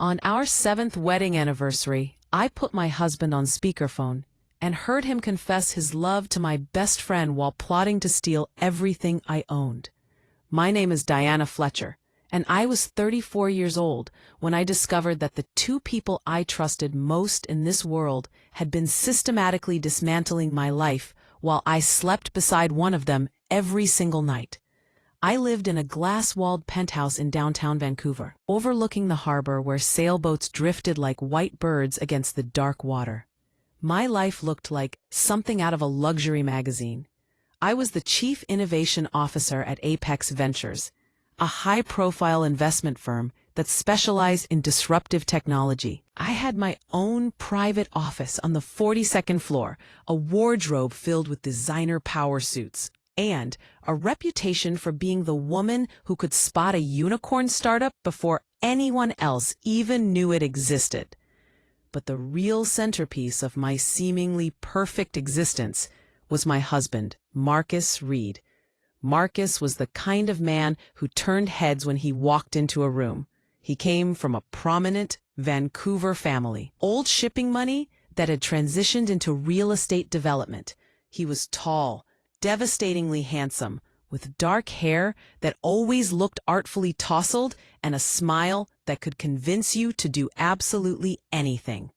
On our 7th wedding anniversary, I put my husband on speakerphone and heard him confess his love to my best friend while plotting to steal everything I owned. My name is Diana Fletcher, and I was 34 years old when I discovered that the two people I trusted most in this world had been systematically dismantling my life while I slept beside one of them every single night. I lived in a glass-walled penthouse in downtown Vancouver, overlooking the harbor where sailboats drifted like white birds against the dark water. My life looked like something out of a luxury magazine. I was the Chief Innovation Officer at Apex Ventures, a high-profile investment firm that specialized in disruptive technology. I had my own private office on the 42nd floor, a wardrobe filled with designer power suits, and a reputation for being the woman who could spot a unicorn startup before anyone else even knew it existed. But the real centerpiece of my seemingly perfect existence was my husband, Marcus Reed. Marcus was the kind of man who turned heads when he walked into a room. He came from a prominent Vancouver family, old shipping money that had transitioned into real estate development. He was tall, devastatingly handsome, with dark hair that always looked artfully tousled and a smile that could convince you to do absolutely anything.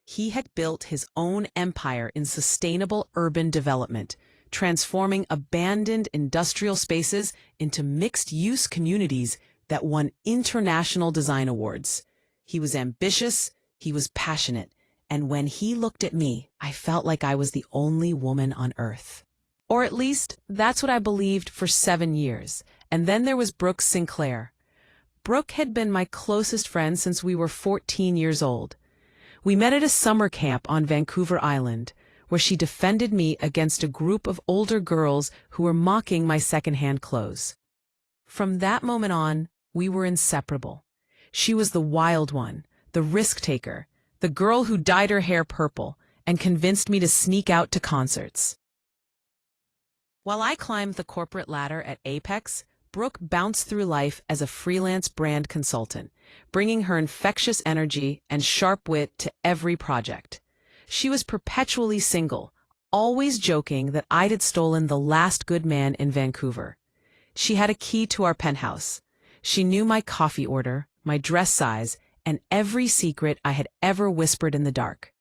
He had built his own empire in sustainable urban development, transforming abandoned industrial spaces into mixed-use communities that won international design awards. He was ambitious, he was passionate, and when he looked at me, I felt like I was the only woman on earth. Or at least, that's what I believed for 7 years. And then there was Brooke Sinclair. Brooke had been my closest friend since we were 14 years old. We met at a summer camp on Vancouver Island, where she defended me against a group of older girls who were mocking my secondhand clothes. From that moment on, we were inseparable. She was the wild one, the risk-taker, the girl who dyed her hair purple and convinced me to sneak out to concerts. While I climbed the corporate ladder at Apex, Brooke bounced through life as a freelance brand consultant, bringing her infectious energy and sharp wit to every project. She was perpetually single, always joking that I had stolen the last good man in Vancouver. She had a key to our penthouse. She knew my coffee order, my dress size, and every secret I had ever whispered in the dark.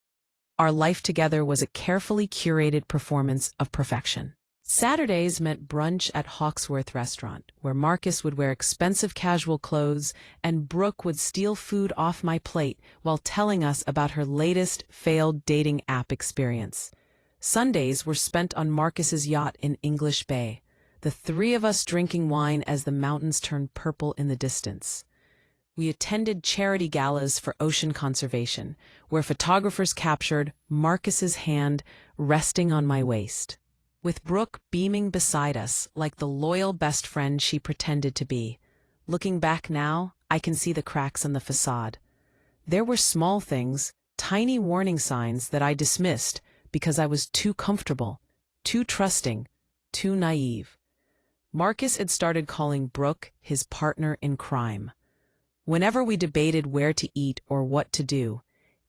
Our life together was a carefully curated performance of perfection. Saturdays meant brunch at Hawksworth Restaurant, where Marcus would wear expensive casual clothes and Brooke would steal food off my plate while telling us about her latest failed dating app experience. Sundays were spent on Marcus's yacht in English Bay, the three of us drinking wine as the mountains turned purple in the distance. We attended charity galas for ocean conservation, where photographers captured Marcus's hand resting on my waist, with Brooke beaming beside us like the loyal best friend she pretended to be. Looking back now, I can see the cracks in the facade. There were small things, tiny warning signs that I dismissed because I was too comfortable, too trusting, too naive. Marcus had started calling Brooke his partner in crime. Whenever we debated where to eat or what to do,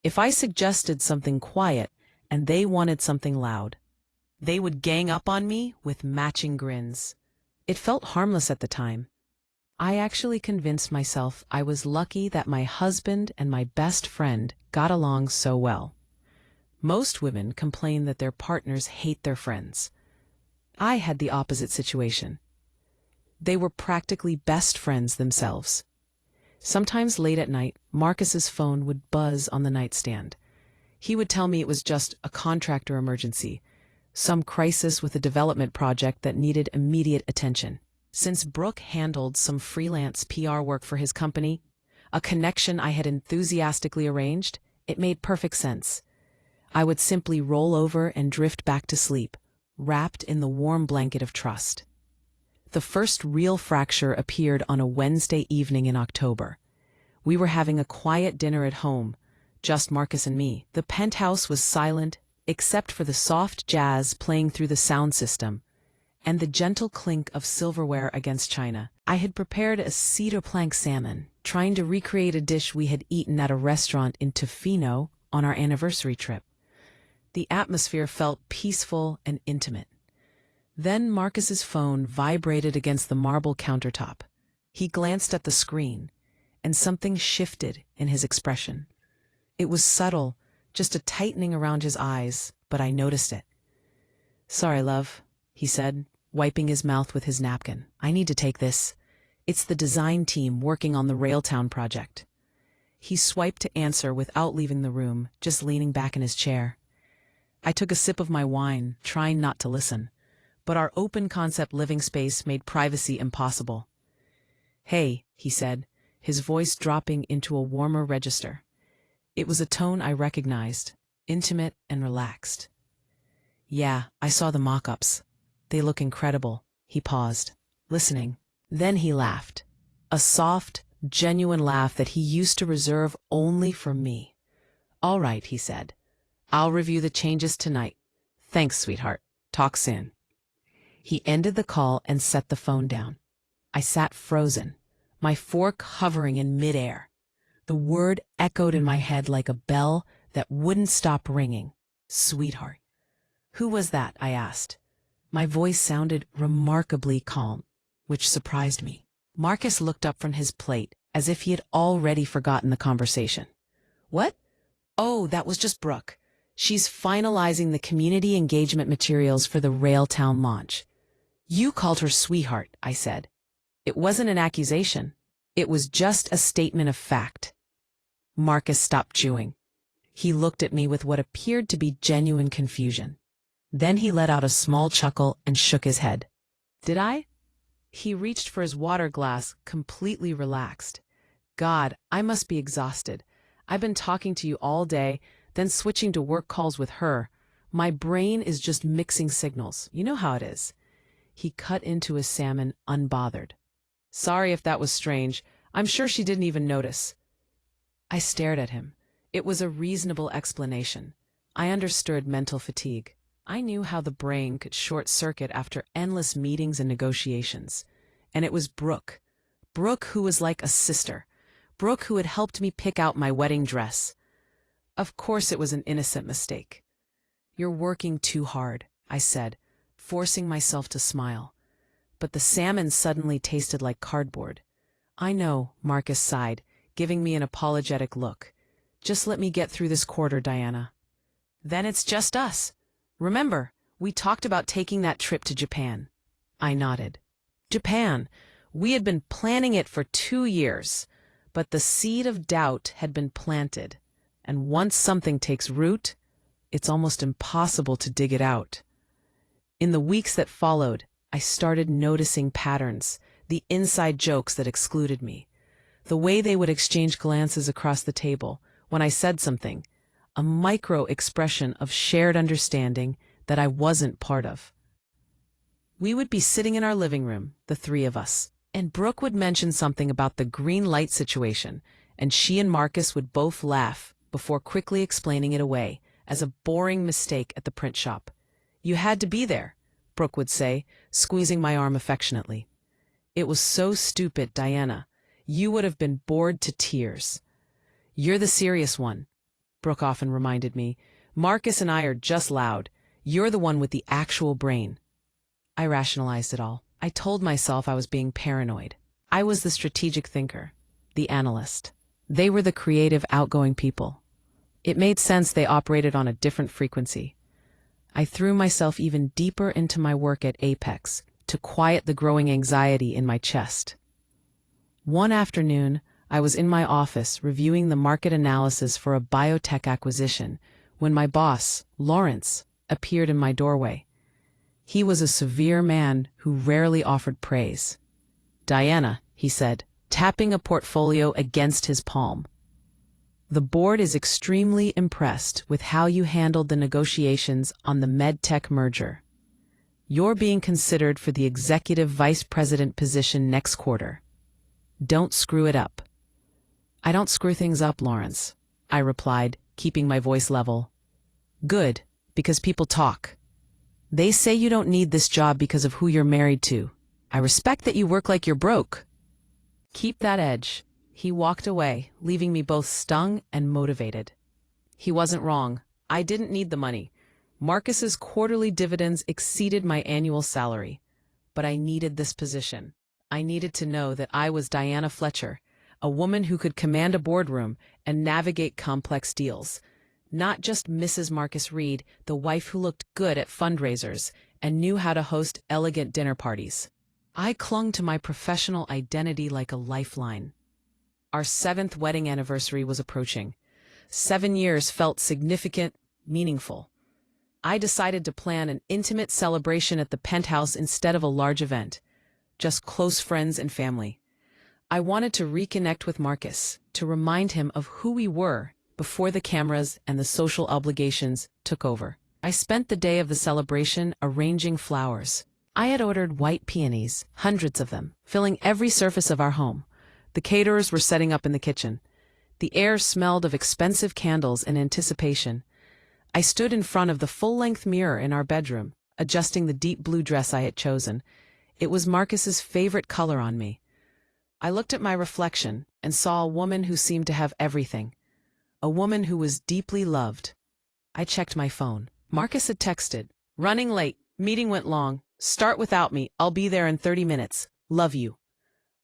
if I suggested something quiet and they wanted something loud, they would gang up on me with matching grins. It felt harmless at the time. I actually convinced myself I was lucky that my husband and my best friend got along so well. Most women complain that their partners hate their friends. I had the opposite situation. They were practically best friends themselves. Sometimes late at night, Marcus's phone would buzz on the nightstand. He would tell me it was just a contractor emergency, some crisis with a development project that needed immediate attention. Since Brooke handled some freelance PR work for his company, a connection I had enthusiastically arranged, it made perfect sense. I would simply roll over and drift back to sleep, wrapped in the warm blanket of trust. The first real fracture appeared on a Wednesday evening in October. We were having a quiet dinner at home, just Marcus and me. The penthouse was silent, except for the soft jazz playing through the sound system, and the gentle clink of silverware against china. I had prepared a cedar plank salmon, trying to recreate a dish we had eaten at a restaurant in Tofino on our anniversary trip. The atmosphere felt peaceful and intimate. Then Marcus's phone vibrated against the marble countertop. He glanced at the screen, and something shifted in his expression. It was subtle, just a tightening around his eyes, but I noticed it. "Sorry, love," he said, wiping his mouth with his napkin. "I need to take this. It's the design team working on the Railtown project." He swiped to answer without leaving the room, just leaning back in his chair. I took a sip of my wine, trying not to listen, but our open-concept living space made privacy impossible. "Hey," he said, his voice dropping into a warmer register. It was a tone I recognized, intimate and relaxed. "Yeah, I saw the mock-ups. They look incredible." He paused, listening. Then he laughed. A soft, genuine laugh that he used to reserve only for me. "All right," he said. "I'll review the changes tonight. Thanks, sweetheart. Talk soon." He ended the call and set the phone down. I sat frozen, my fork hovering in midair. The word echoed in my head like a bell that wouldn't stop ringing. Sweetheart. "Who was that?" I asked. My voice sounded remarkably calm, which surprised me. Marcus looked up from his plate as if he had already forgotten the conversation. "What? Oh, that was just Brooke. She's finalizing the community engagement materials for the Railtown launch." "You called her sweetheart," I said. "It wasn't an accusation. It was just a statement of fact." Marcus stopped chewing. He looked at me with what appeared to be genuine confusion. Then he let out a small chuckle and shook his head. "Did I?" He reached for his water glass, completely relaxed. "God, I must be exhausted. I've been talking to you all day, then switching to work calls with her. My brain is just mixing signals. You know how it is." He cut into his salmon, unbothered. "Sorry if that was strange. I'm sure she didn't even notice." I stared at him. It was a reasonable explanation. I understood mental fatigue. I knew how the brain could short-circuit after endless meetings and negotiations. And it was Brooke. Brooke who was like a sister. Brooke who had helped me pick out my wedding dress. Of course it was an innocent mistake. "You're working too hard," I said, forcing myself to smile. But the salmon suddenly tasted like cardboard. "I know," Marcus sighed, giving me an apologetic look. "Just let me get through this quarter, Diana." "Then it's just us. Remember, we talked about taking that trip to Japan." I nodded. Japan. We had been planning it for 2 years, but the seed of doubt had been planted, and once something takes root, it's almost impossible to dig it out. In the weeks that followed, I started noticing patterns, the inside jokes that excluded me, the way they would exchange glances across the table when I said something, a micro-expression of shared understanding that I wasn't part of. We would be sitting in our living room, the three of us, and Brooke would mention something about the green light situation, and she and Marcus would both laugh before quickly explaining it away as a boring mistake at the print shop. "You had to be there," Brooke would say, squeezing my arm affectionately. "It was so stupid, Diana. You would have been bored to tears." "You're the serious one," Brooke often reminded me. "Marcus and I are just loud. You're the one with the actual brain." I rationalized it all. I told myself I was being paranoid. I was the strategic thinker, the analyst. They were the creative, outgoing people. It made sense they operated on a different frequency. I threw myself even deeper into my work at Apex to quiet the growing anxiety in my chest. One afternoon, I was in my office reviewing the market analysis for a biotech acquisition when my boss, Lawrence, appeared in my doorway. He was a severe man who rarely offered praise. "Diana," he said, tapping a portfolio against his palm. "The board is extremely impressed with how you handled the negotiations on the MedTech merger. You're being considered for the executive vice president position next quarter. Don't screw it up." "I don't screw things up, Lawrence," I replied, keeping my voice level. "Good, because people talk. They say you don't need this job because of who you're married to. I respect that you work like you're broke. Keep that edge. He walked away, leaving me both stung and motivated. He wasn't wrong. I didn't need the money. Marcus's quarterly dividends exceeded my annual salary. But I needed this position. I needed to know that I was Diana Fletcher, a woman who could command a boardroom and navigate complex deals. Not just Mrs. Marcus Reed, the wife who looked good at fundraisers and knew how to host elegant dinner parties. I clung to my professional identity like a lifeline. Our 7th wedding anniversary was approaching. 7 years felt significant, meaningful. I decided to plan an intimate celebration at the penthouse instead of a large event, just close friends and family. I wanted to reconnect with Marcus, to remind him of who we were before the cameras and the social obligations took over. I spent the day of the celebration arranging flowers. I had ordered white peonies, hundreds of them, filling every surface of our home. The caterers were setting up in the kitchen. The air smelled of expensive candles and anticipation. I stood in front of the full-length mirror in our bedroom, adjusting the deep blue dress I had chosen. It was Marcus's favorite color on me. I looked at my reflection and saw a woman who seemed to have everything. A woman who was deeply loved. I checked my phone. Marcus had texted, "Running late, meeting went long, start without me, I'll be there in 30 minutes, love you."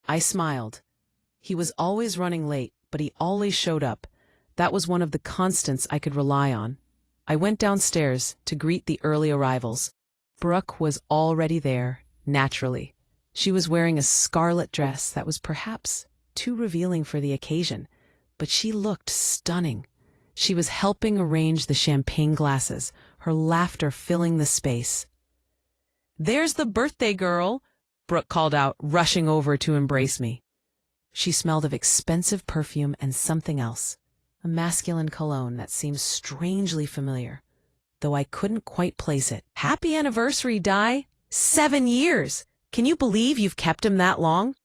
I smiled. He was always running late, but he always showed up. That was one of the constants I could rely on. I went downstairs to greet the early arrivals. Brooke was already there, naturally. She was wearing a scarlet dress that was perhaps too revealing for the occasion, but she looked stunning. She was helping arrange the champagne glasses, her laughter filling the space. "There's the birthday girl," Brooke called out, rushing over to embrace me. She smelled of expensive perfume and something else, a masculine cologne that seemed strangely familiar, though I couldn't quite place it. "Happy anniversary, Di! 7 years! Can you believe you've kept him that long?"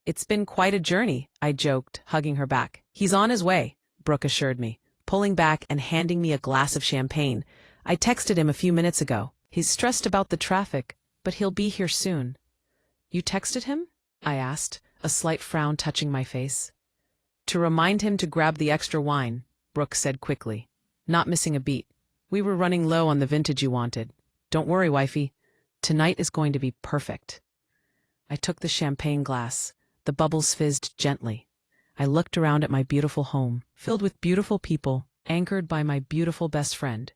"It's been quite a journey," I joked, hugging her back. "He's on his way," Brooke assured me, pulling back and handing me a glass of champagne. "I texted him a few minutes ago. He's stressed about the traffic, but he'll be here soon." "You texted him?" I asked, a slight frown touching my face. "To remind him to grab the extra wine," Brooke said quickly, not missing a beat. "We were running low on the vintage you wanted. Don't worry, wifey. Tonight is going to be perfect." I took the champagne glass. The bubbles fizzed gently. I looked around at my beautiful home, filled with beautiful people, anchored by my beautiful best friend.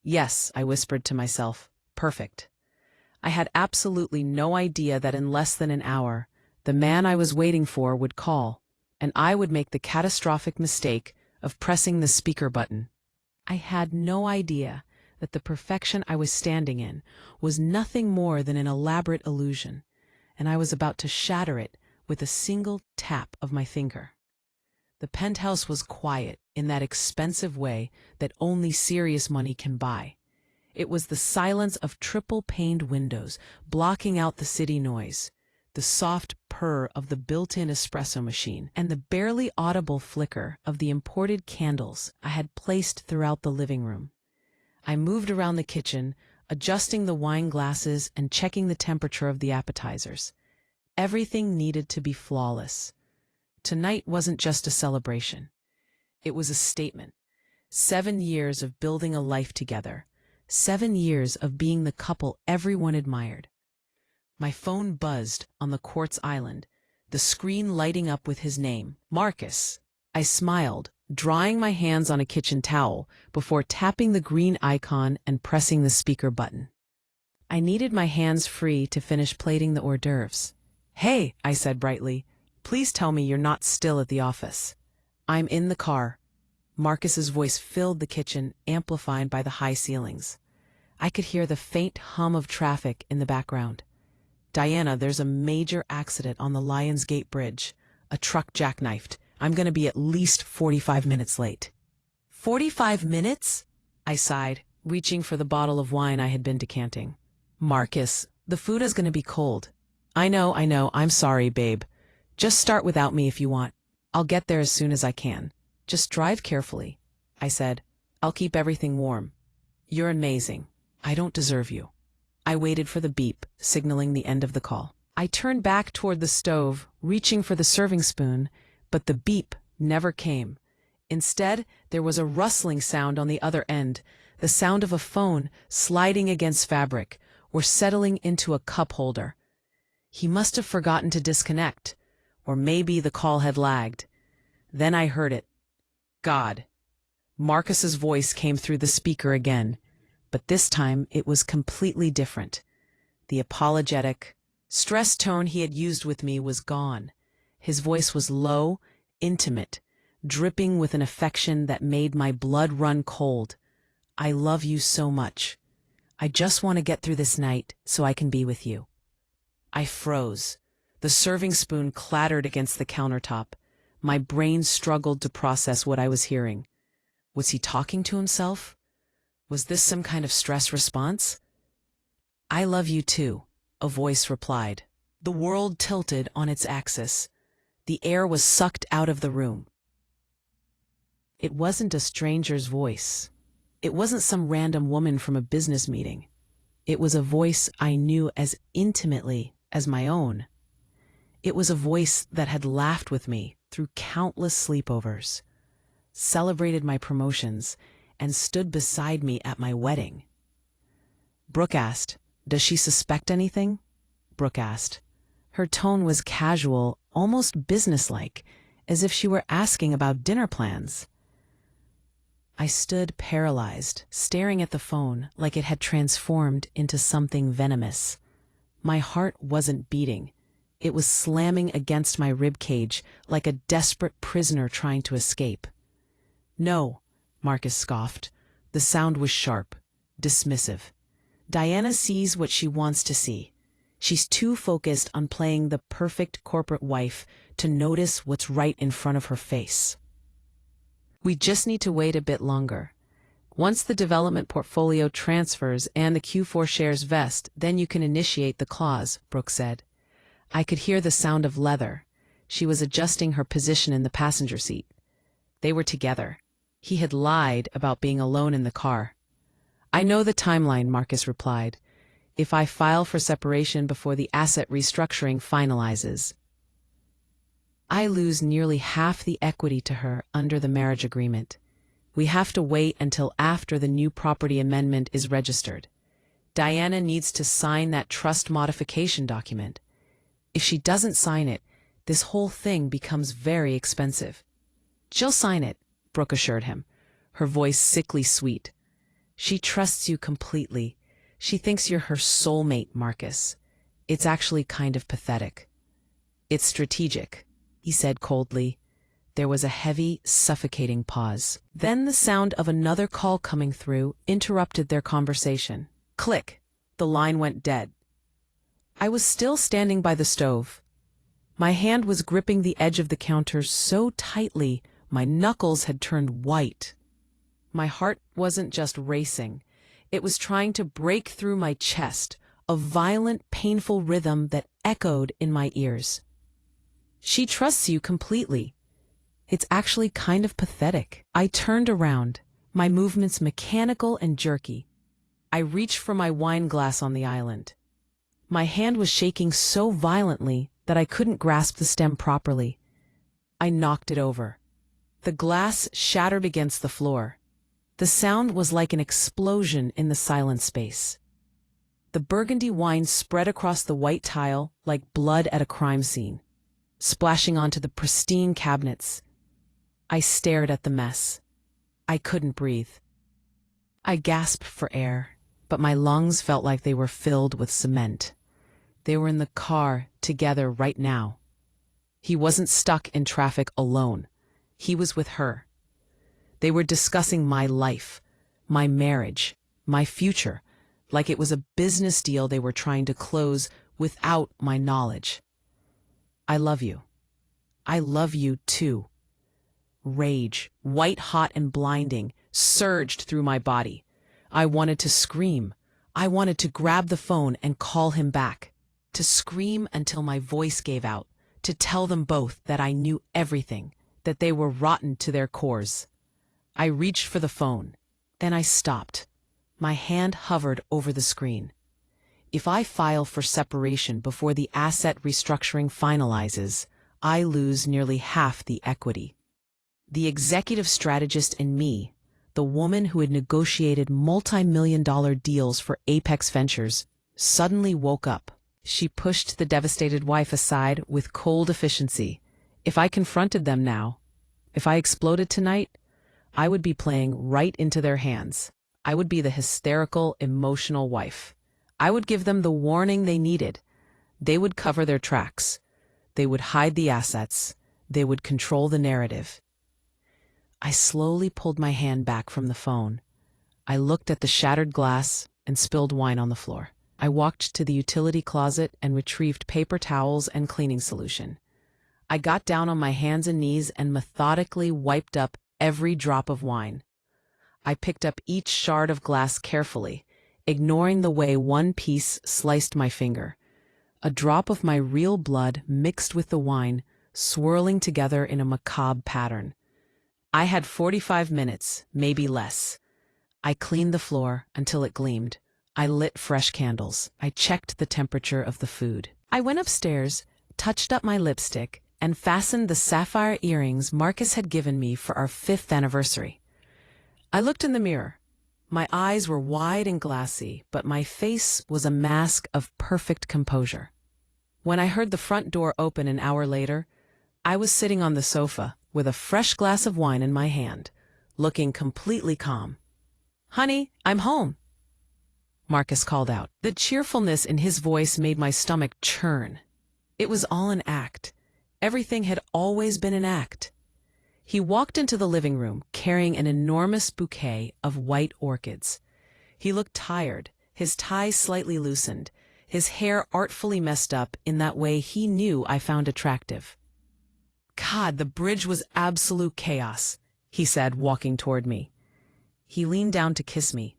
"Yes," I whispered to myself, "perfect." I had absolutely no idea that in less than an hour, the man I was waiting for would call, and I would make the catastrophic mistake of pressing the speaker button. I had no idea that the perfection I was standing in was nothing more than an elaborate illusion, and I was about to shatter it with a single tap of my finger. The penthouse was quiet in that expensive way that only serious money can buy. It was the silence of triple-paned windows, blocking out the city noise, the soft purr of the built-in espresso machine, and the barely audible flicker of the imported candles I had placed throughout the living room. I moved around the kitchen, adjusting the wine glasses and checking the temperature of the appetizers. Everything needed to be flawless. Tonight wasn't just a celebration. It was a statement. 7 years of building a life together. 7 years of being the couple everyone admired. My phone buzzed on the quartz island, the screen lighting up with his name, Marcus. I smiled, drying my hands on a kitchen towel before tapping the green icon and pressing the speaker button. I needed my hands free to finish plating the hors d'oeuvres. "Hey," I said brightly, "please tell me you're not still at the office." "I'm in the car." Marcus's voice filled the kitchen, amplified by the high ceilings. I could hear the faint hum of traffic in the background. "Diana, there's a major accident on the Lions Gate Bridge. A truck jackknifed. I'm going to be at least 45 minutes late." 45 minutes? I sighed, reaching for the bottle of wine I had been decanting. "Marcus, the food is going to be cold." I know, I'm sorry, babe. Just start without me if you want. I'll get there as soon as I can. Just drive carefully," I said. "I'll keep everything warm." "You're amazing. I don't deserve you." I waited for the beep, signaling the end of the call. I turned back toward the stove, reaching for the serving spoon, But the beep never came. Instead, there was a rustling sound on the other end, the sound of a phone sliding against fabric or settling into a cup holder. He must have forgotten to disconnect, or maybe the call had lagged. Then I heard it. God. Marcus's voice came through the speaker again, but this time it was completely different. The apologetic, stressed tone he had used with me was gone. His voice was low, intimate, dripping with an affection that made my blood run cold. I love you so much. I just want to get through this night so I can be with you. I froze. The serving spoon clattered against the countertop. My brain struggled to process what I was hearing. Was he talking to himself? Was this some kind of stress response? I love you too, a voice replied. The world tilted on its axis. The air was sucked out of the room. It wasn't a stranger's voice. It wasn't some random woman from a business meeting. It was a voice I knew as intimately as my own. It was a voice that had laughed with me through countless sleepovers, celebrated my promotions, and stood beside me at my wedding. Brooke asked, "Does she suspect anything?" Brooke asked. Her tone was casual, almost businesslike, as if she were asking about dinner plans. I stood paralyzed, staring at the phone like it had transformed into something venomous. My heart wasn't beating. It was slamming against my ribcage like a desperate prisoner trying to escape. "No," Marcus scoffed. The sound was sharp, dismissive. "Diana sees what she wants to see. She's too focused on playing the perfect corporate wife to notice what's right in front of her face. We just need to wait a bit longer. Once the development portfolio transfers and the Q4 shares vest, then you can initiate the clause," Brooke said. I could hear the sound of leather. She was adjusting her position in the passenger seat. They were together. He had lied about being alone in the car. "I know the timeline," Marcus replied. "If I file for separation before the asset restructuring finalizes, I lose nearly half the equity to her under the marriage agreement. We have to wait until after the new property amendment is registered. Diana needs to sign that trust modification document. If she doesn't sign it, this whole thing becomes very expensive." "She'll sign it," Brooke assured him, her voice sickly sweet. "She trusts you completely. She thinks you're her soulmate, Marcus. It's actually kind of pathetic." "It's strategic," he said coldly. There was a heavy, suffocating pause. Then the sound of another call coming through interrupted their conversation. Click! The line went dead. I was still standing by the stove. My hand was gripping the edge of the counter so tightly my knuckles had turned white. My heart wasn't just racing. It was trying to break through my chest, a violent, painful rhythm that echoed in my ears. "She trusts you completely. It's actually kind of pathetic." I turned around, my movements mechanical and jerky. I reached for my wine glass on the island. My hand was shaking so violently that I couldn't grasp the stem properly. I knocked it over. The glass shattered against the floor. The sound was like an explosion in the silent space. The burgundy wine spread across the white tile like blood at a crime scene, splashing onto the pristine cabinets. I stared at the mess. I couldn't breathe. I gasped for air, but my lungs felt like they were filled with cement. They were in the car together right now. He wasn't stuck in traffic alone. He was with her. They were discussing my life, my marriage, my future, like it was a business deal they were trying to close without my knowledge. "I love you. I love you too." Rage, white hot and blinding, surged through my body. I wanted to scream. I wanted to grab the phone and call him back, to scream until my voice gave out, to tell them both that I knew everything, that they were rotten to their cores. I reached for the phone. Then I stopped. My hand hovered over the screen. If I file for separation before the asset restructuring finalizes, I lose nearly half the equity. The executive strategist in me, the woman who had negotiated multi-million-dollar deals for Apex Ventures, suddenly woke up. She pushed the devastated wife aside with cold efficiency. If I confronted them now, if I exploded tonight, I would be playing right into their hands. I would be the hysterical, emotional wife. I would give them the warning they needed. They would cover their tracks. They would hide the assets. They would control the narrative. I slowly pulled my hand back from the phone. I looked at the shattered glass and spilled wine on the floor. I walked to the utility closet and retrieved paper towels and cleaning solution. I got down on my hands and knees and methodically wiped up every drop of wine. I picked up each shard of glass carefully, ignoring the way one piece sliced my finger. A drop of my real blood mixed with the wine, swirling together in a macabre pattern. I had 45 minutes, maybe less. I cleaned the floor until it gleamed. I lit fresh candles. I checked the temperature of the food. I went upstairs, touched up my lipstick, and fastened the sapphire earrings Marcus had given me for our 5th anniversary. I looked in the mirror. My eyes were wide and glassy, but my face was a mask of perfect composure. When I heard the front door open an hour later, I was sitting on the sofa with a fresh glass of wine in my hand, looking completely calm. "Honey, I'm home," Marcus called out. The cheerfulness in his voice made my stomach churn. It was all an act. Everything had always been an act. He walked into the living room carrying an enormous bouquet of white orchids. He looked tired, his tie slightly loosened, his hair artfully messed up in that way he knew I found attractive. "God, the bridge was absolute chaos," he said, walking toward me. He leaned down to kiss me.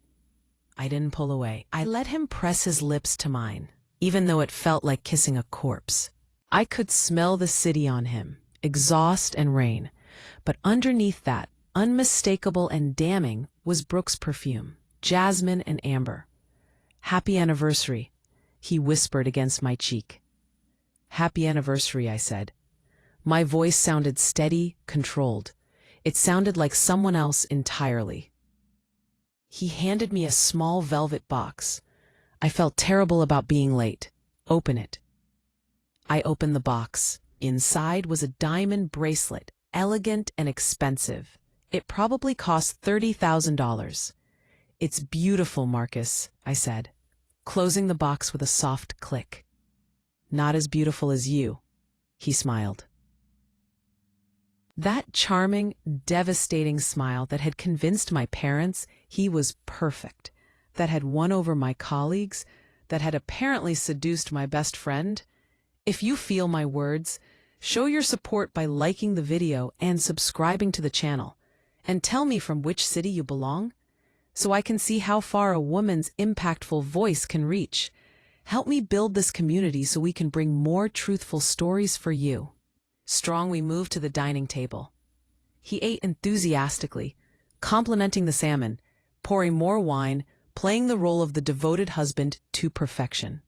I didn't pull away. I let him press his lips to mine, even though it felt like kissing a corpse. I could smell the city on him, exhaust and rain, but underneath that, unmistakable and damning, was Brooke's perfume, jasmine and amber. "Happy anniversary," he whispered against my cheek. "Happy anniversary," I said. My voice sounded steady, controlled. It sounded like someone else entirely. He handed me a small velvet box. I felt terrible about being late. "Open it." I opened the box. Inside was a diamond bracelet, elegant and expensive. It probably cost $30,000. "It's beautiful, Marcus," I said, closing the box with a soft click. "Not as beautiful as you," he smiled. That charming, devastating smile that had convinced my parents he was perfect, that had won over my colleagues, that had apparently seduced my best friend. If you feel my words, show your support by liking the video and subscribing to the channel. And tell me from which city you belong, so I can see how far a woman's impactful voice can reach. Help me build this community so we can bring more truthful stories for you. Strong, we moved to the dining table. He ate enthusiastically, complimenting the salmon, pouring more wine, playing the role of the devoted husband to perfection.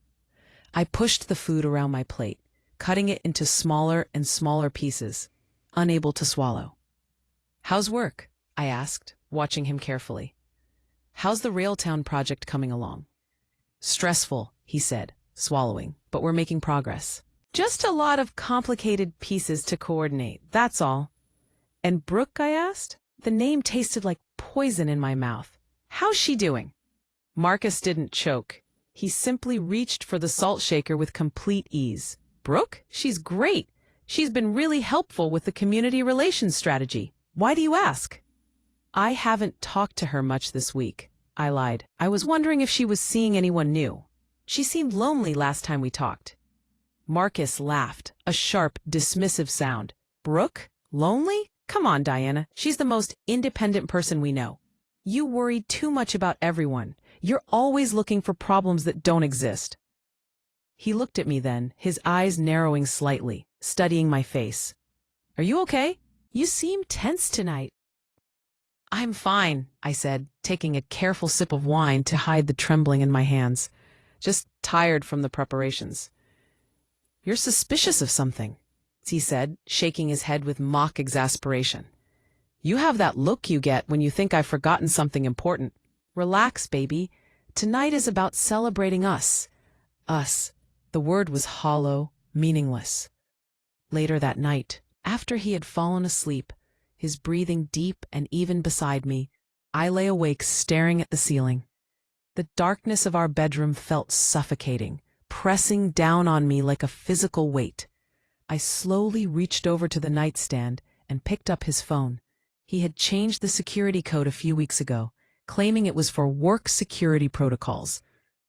I pushed the food around my plate, cutting it into smaller and smaller pieces, unable to swallow. "How's work?" I asked, watching him carefully. "How's the Railtown project coming along?" "Stressful," he said, swallowing, "but we're making progress. Just a lot of complicated pieces to coordinate, that's all." "And Brooke?" I asked. The name tasted like poison in my mouth. "How's she doing?" Marcus didn't choke. He simply reached for the salt shaker with complete ease. "Brooke? She's great. She's been really helpful with the community relations strategy. Why do you ask?" "I haven't talked to her much this week," I lied. "I was wondering if she was seeing anyone new. She seemed lonely last time we talked." Marcus laughed, a sharp, dismissive sound. "Brooke? Lonely? Come on, Diana. She's the most independent person we know. You worry too much about everyone. You're always looking for problems that don't exist." He looked at me then, his eyes narrowing slightly, studying my face. "Are you okay? You seem tense tonight." "I'm fine," I said, taking a careful sip of wine to hide the trembling in my hands. "Just tired from the preparations." "You're suspicious of something." he said, shaking his head with mock exasperation. You have that look you get when you think I've forgotten something important. Relax, baby. Tonight is about celebrating us. Us. The word was hollow, meaningless. Later that night, after he had fallen asleep, his breathing deep and even beside me, I lay awake staring at the ceiling. The darkness of our bedroom felt suffocating, pressing down on me like a physical weight. I slowly reached over to the nightstand and picked up his phone. He had changed the security code a few weeks ago, claiming it was for work security protocols.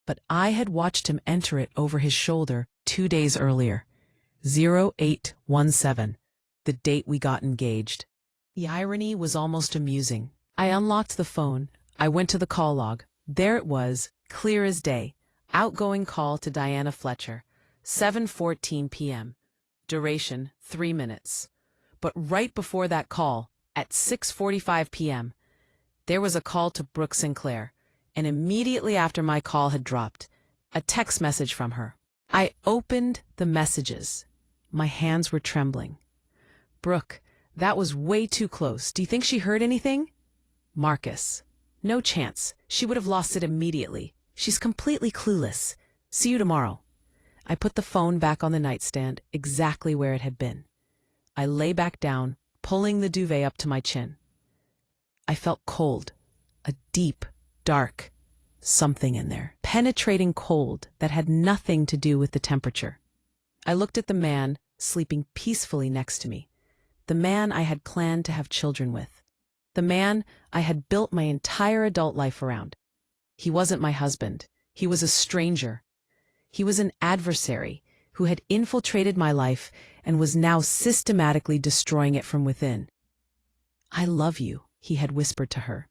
But I had watched him enter it over his shoulder 2 days earlier. 0817, the date we got engaged. The irony was almost amusing. I unlocked the phone. I went to the call log. There it was, clear as day. Outgoing call to Diana Fletcher, 7:14 p.m. Duration, 3 minutes. But right before that call, at 6:45 p.m., there was a call to Brooke Sinclair, and immediately after my call had dropped, a text message from her. I opened the messages. My hands were trembling. Brooke, that was way too close. Do you think she heard anything? Marcus, no chance. She would have lost it immediately. She's completely clueless. See you tomorrow. I put the phone back on the nightstand, exactly where it had been. I lay back down, pulling the duvet up to my chin. I felt cold, a deep, dark something in there, penetrating cold that had nothing to do with the temperature. I looked at the man sleeping peacefully next to me, the man I had planned to have children with, the man I had built my entire adult life around. He wasn't my husband. He was a stranger. He was an adversary who had infiltrated my life and was now systematically destroying it from within. I love you, he had whispered to her.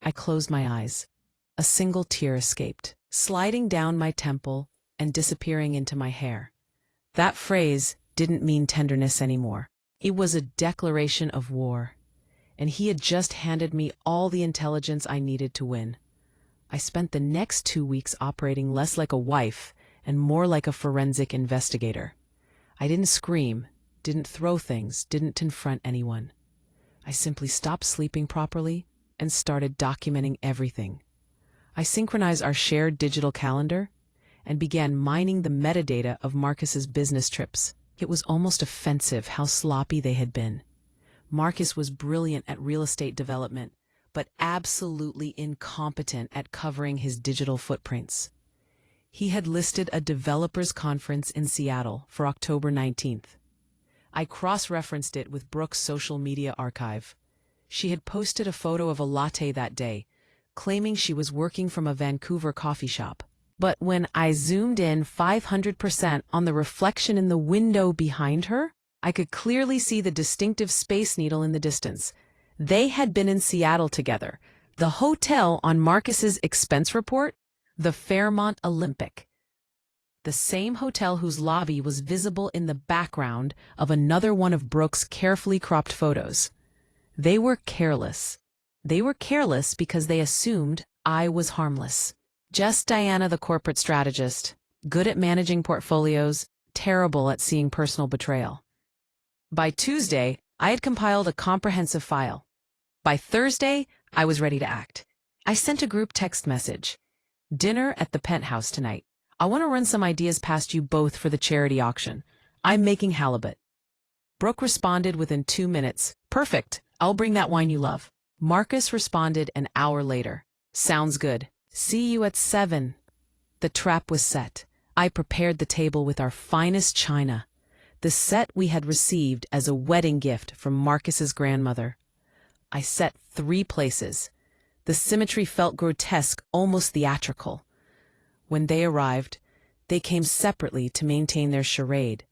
I closed my eyes. A single tear escaped, sliding down my temple and disappearing into my hair. That phrase didn't mean tenderness anymore. It was a declaration of war, and he had just handed me all the intelligence I needed to win. I spent the next 2 weeks operating less like a wife and more like a forensic investigator. I didn't scream, didn't throw things, didn't confront anyone. I simply stopped sleeping properly and started documenting everything. I synchronized our shared digital calendar and began mining the metadata of Marcus's business trips. It was almost offensive how sloppy they had been. Marcus was brilliant at real estate development, but absolutely incompetent at covering his digital footprints. He had listed a developers conference in Seattle for October 19th. I cross-referenced it with Brooke's social media archive. She had posted a photo of a latte that day, claiming she was working from a Vancouver coffee shop. But when I zoomed in 500% on the reflection in the window behind her, I could clearly see the distinctive Space Needle in the distance. They had been in Seattle together. The hotel on Marcus's expense report, the Fairmont Olympic. The same hotel whose lobby was visible in the background of another one of Brooke's carefully cropped photos. They were careless. They were careless because they assumed I was harmless. Just Diana, the corporate strategist, good at managing portfolios, terrible at seeing personal betrayal. By Tuesday, I had compiled a comprehensive file. By Thursday, I was ready to act. I sent a group text message. Dinner at the penthouse tonight. I want to run some ideas past you both for the charity auction. I'm making halibut. Brooke responded within 2 minutes. Perfect. I'll bring that wine you love. Marcus responded an hour later. Sounds good. See you at 7. The trap was set. I prepared the table with our finest china, the set we had received as a wedding gift from Marcus's grandmother. I set 3 places. The symmetry felt grotesque, almost theatrical. When they arrived, they came separately to maintain their charade.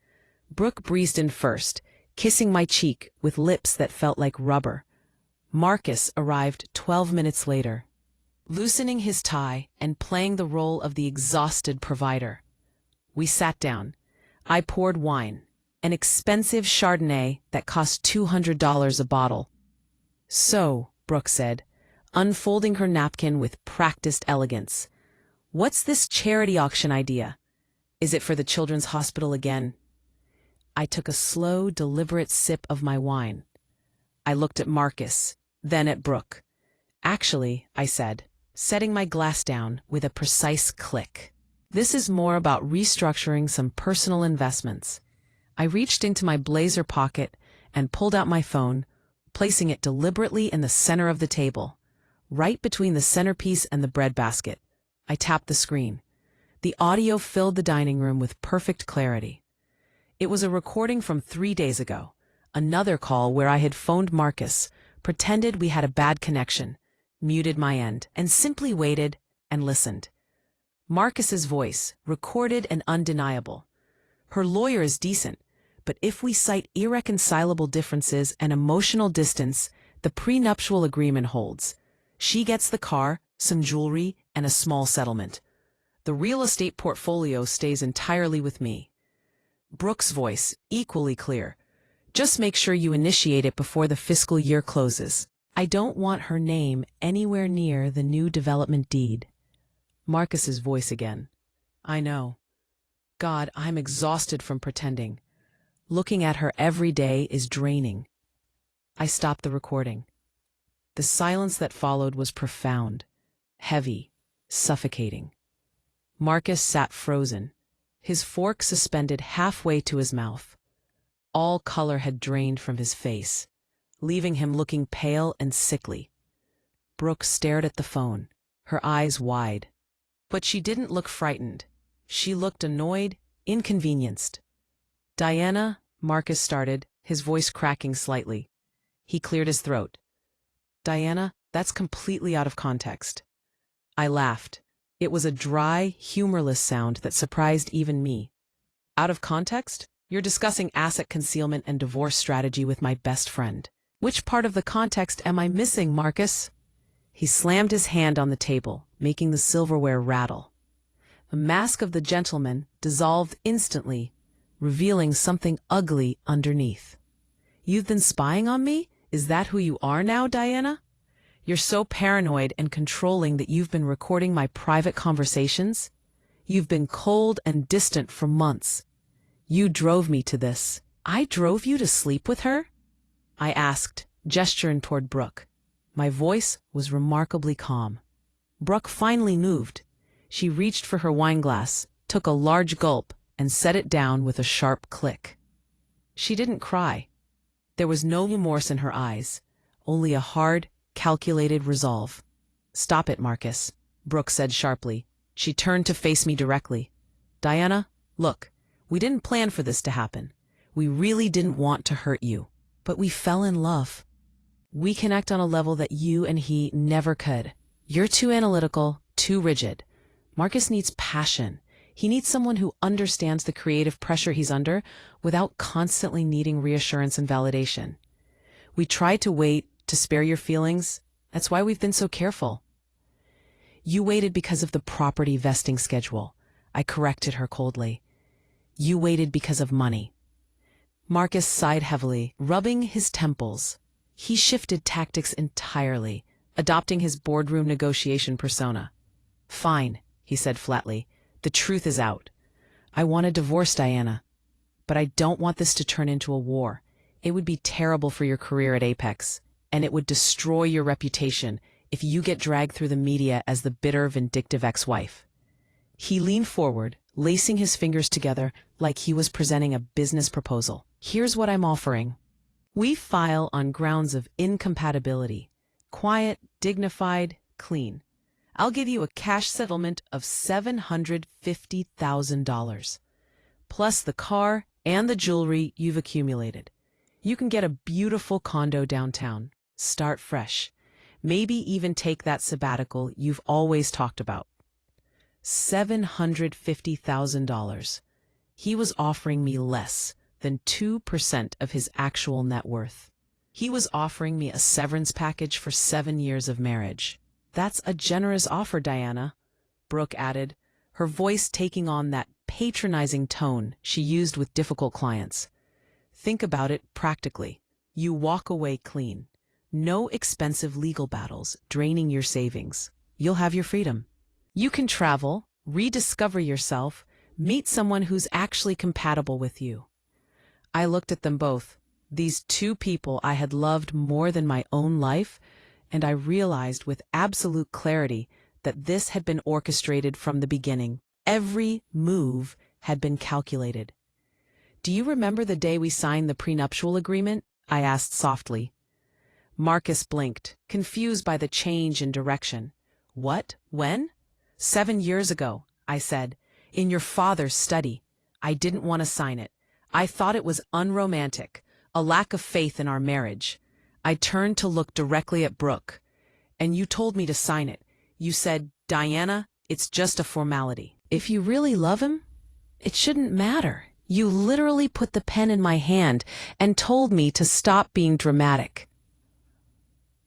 Brooke breezed in first, kissing my cheek with lips that felt like rubber. Marcus arrived 12 minutes later, loosening his tie and playing the role of the exhausted provider. We sat down. I poured wine, an expensive Chardonnay that cost $200 a bottle. So, Brooke said, unfolding her napkin with practiced elegance, what's this charity auction idea? Is it for the Children's Hospital again? I took a slow, deliberate sip of my wine. I looked at Marcus, then at Brooke. Actually, I said, setting my glass down with a precise click. This is more about restructuring some personal investments. I reached into my blazer pocket and pulled out my phone, placing it deliberately in the center of the table, right between the centerpiece and the breadbasket. I tapped the screen. The audio filled the dining room with perfect clarity. It was a recording from 3 days ago, another call where I had phoned Marcus, pretended we had a bad connection, muted my end, and simply waited and listened. Marcus's voice, recorded and undeniable. Her lawyer is decent, but if we cite irreconcilable differences and emotional distance, the prenuptial agreement holds. She gets the car, some jewelry, and a small settlement. The real estate portfolio stays entirely with me. Brooke's voice, equally clear. Just make sure you initiate it before the fiscal year closes. I don't want her name anywhere near the new development deed. Marcus's voice again. I know. God, I'm exhausted from pretending. Looking at her every day is draining. I stopped the recording. The silence that followed was profound, heavy, suffocating. Marcus sat frozen, his fork suspended halfway to his mouth. All color had drained from his face, leaving him looking pale and sickly. Brooke stared at the phone, her eyes wide. But she didn't look frightened. She looked annoyed, inconvenienced. Diana, Marcus started, his voice cracking slightly. He cleared his throat. Diana, that's completely out of context. I laughed. It was a dry, humorless sound that surprised even me. Out of context? You're discussing asset concealment and divorce strategy with my best friend. Which part of the context am I missing, Marcus? He slammed his hand on the table, making the silverware rattle. The mask of the gentleman dissolved instantly, revealing something ugly underneath. You've been spying on me? Is that who you are now, Diana? You're so paranoid and controlling that you've been recording my private conversations? You've been cold and distant for months. You drove me to this. I drove you to sleep with her? I asked, gesturing toward Brooke. My voice was remarkably calm. Brooke finally moved. She reached for her wineglass, took a large gulp, and set it down with a sharp click. She didn't cry. There was no remorse in her eyes, only a hard, calculated resolve. Stop it, Marcus, Brooke said sharply. She turned to face me directly. Diana, look, we didn't plan for this to happen. We really didn't want to hurt you, but we fell in love. We connect on a level that you and he never could. You're too analytical, too rigid. Marcus needs passion. He needs someone who understands the creative pressure he's under without constantly needing reassurance and validation. We tried to wait to spare your feelings. That's why we've been so careful. You waited because of the property vesting schedule. I corrected her coldly. You waited because of money. Marcus sighed heavily, rubbing his temples. He shifted tactics entirely, adopting his boardroom negotiation persona. Fine, he said flatly. The truth is out. I want to divorce Diana, but I don't want this to turn into a war. It would be terrible for your career at Apex, and it would destroy your reputation if you get dragged through the media as the bitter, vindictive ex-wife. He leaned forward, lacing his fingers together like he was presenting a business proposal. Here's what I'm offering. We file on grounds of incompatibility. Quiet, dignified, clean. I'll give you a cash settlement of $750,000, plus the car and the jewelry you've accumulated. You can get a beautiful condo downtown, start fresh, maybe even take that sabbatical you've always talked about. $750,000. He was offering me less than 2% of his actual net worth. He was offering me a severance package for 7 years of marriage. That's a generous offer, Diana, Brooke added, her voice taking on that patronizing tone she used with difficult clients. Think about it practically. You walk away clean. No expensive legal battles draining your savings. You'll have your freedom. You can travel, rediscover yourself, meet someone who's actually compatible with you. I looked at them both, these two people I had loved more than my own life, and I realized with absolute clarity that this had been orchestrated from the beginning. Every move had been calculated. "Do you remember the day we signed the prenuptial agreement?" I asked softly. Marcus blinked, confused by the change in direction. "What? When?" "7 years ago," I said. "In your father's study. I didn't want to sign it. I thought it was unromantic, a lack of faith in our marriage." I turned to look directly at Brooke. "And you told me to sign it. You said, 'Diana, it's just a formality. If you really love him, it shouldn't matter.' You literally put the pen in my hand and told me to stop being dramatic."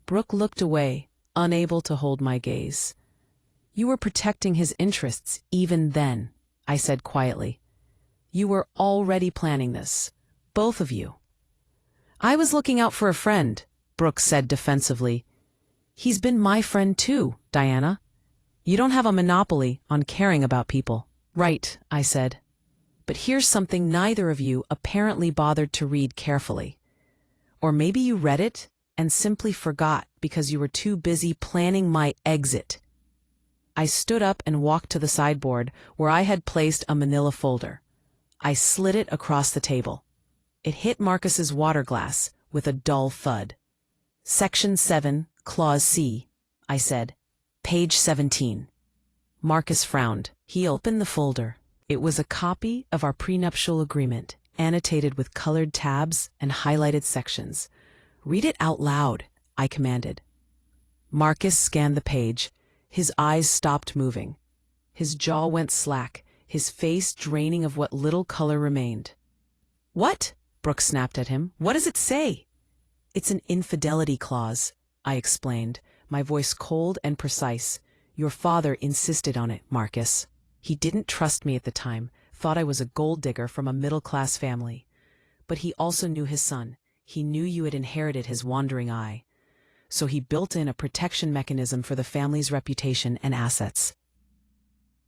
Brooke looked away, unable to hold my gaze. "You were protecting his interests even then," I said quietly. "You were already planning this, both of you." "I was looking out for a friend," Brooke said defensively. "He's been my friend too, Diana. You don't have a monopoly on caring about people." "Right," I said. "But here's something neither of you apparently bothered to read carefully. Or maybe you read it and simply forgot because you were too busy planning my exit." I stood up and walked to the sideboard where I had placed a manila folder. I slid it across the table. It hit Marcus's water glass with a dull thud. "Section 7, Clause C," I said. "Page 17. Marcus frowned. He opened the folder. It was a copy of our prenuptial agreement, annotated with colored tabs and highlighted sections. "Read it out loud," I commanded. Marcus scanned the page. His eyes stopped moving. His jaw went slack, his face draining of what little color remained. "What?" Brooke snapped at him. "What does it say?" "It's an infidelity clause," I explained, my voice cold and precise. "Your father insisted on it, Marcus. He didn't trust me at the time, thought I was a gold digger from a middle-class family. But he also knew his son. He knew you had inherited his wandering eye. So he built in a protection mechanism for the family's reputation and assets."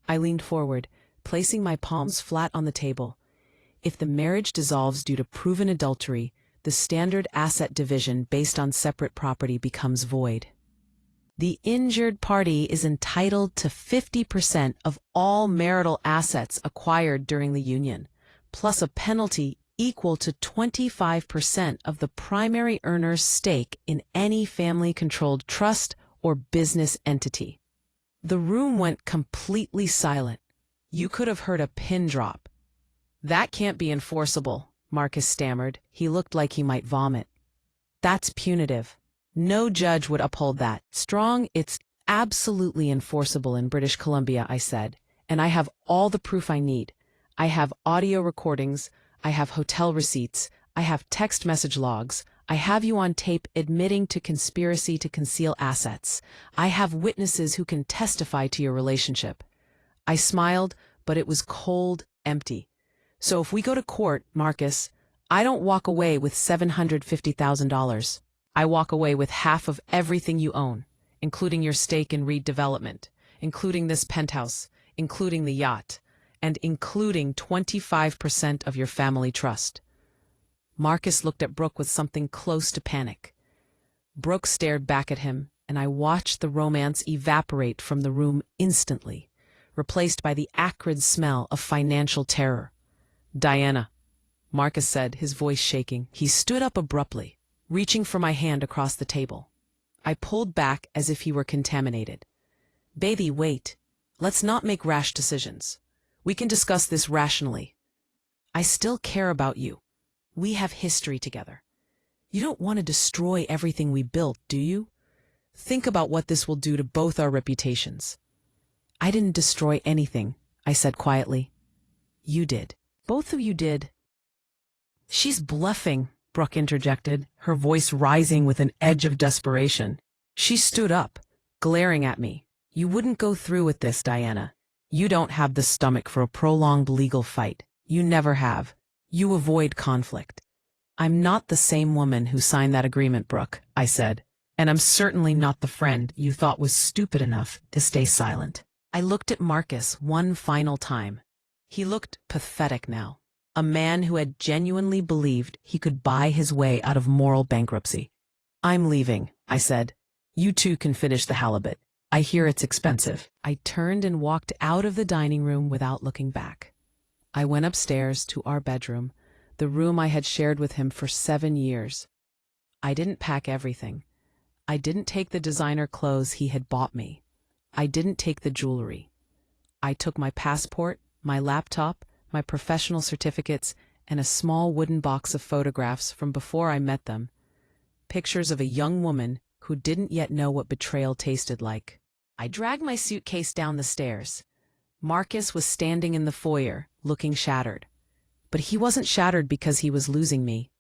I leaned forward, placing my palms flat on the table. "If the marriage dissolves due to proven adultery, the standard asset division based on separate property becomes void. The injured party is entitled to 50% of all marital assets acquired during the union, plus a penalty equal to 25% of the primary earner's stake in any family-controlled trust or business entity." The room went completely silent. You could have heard a pin drop. "That can't be enforceable," Marcus stammered. He looked like he might vomit. "That's punitive. No judge would uphold that. Strong, it's absolutely enforceable in British Columbia," I said. "And I have all the proof I need. I have audio recordings, I have hotel receipts, I have text message logs, I have you on tape admitting to conspiracy to conceal assets. I have witnesses who can testify to your relationship." I smiled, but it was cold, empty. "So if we go to court, Marcus, I don't walk away with $750,000. I walk away with half of everything you own, including your stake in redevelopment, including this penthouse, including the yacht, and including 25% of your family trust." Marcus looked at Brooke with something close to panic. Brooke stared back at him, and I watched the romance evaporate from the room instantly, replaced by the acrid smell of financial terror. "Diana," Marcus said, his voice shaking. He stood up abruptly, reaching for my hand across the table. I pulled back as if he were contaminated. "Baby, wait. Let's not make rash decisions. We can discuss this rationally. I still care about you. We have history together. You don't want to destroy everything we built, do you? Think about what this will do to both our reputations." "I didn't destroy anything," I said quietly. "You did. Both of you did." "She's bluffing," Brooke interjected, her voice rising with an edge of desperation. She stood up, glaring at me. "You wouldn't go through with this, Diana. You don't have the stomach for a prolonged legal fight. You never have. You avoid conflict." "I'm not the same woman who signed that agreement, Brooke," I said. "And I'm certainly not the friend you thought was stupid enough to stay silent." I looked at Marcus one final time. He looked pathetic now. A man who had genuinely believed he could buy his way out of moral bankruptcy. "I'm leaving," I said. "You two can finish the halibut. I hear it's expensive." I turned and walked out of the dining room without looking back. I went upstairs to our bedroom, the room I had shared with him for 7 years. I didn't pack everything. I didn't take the designer clothes he had bought me. I didn't take the jewelry. I took my passport, my laptop, my professional certificates, and a small wooden box of photographs from before I met them. Pictures of a young woman who didn't yet know what betrayal tasted like. I dragged my suitcase down the stairs. Marcus was standing in the foyer, looking shattered. But he wasn't shattered because he was losing me.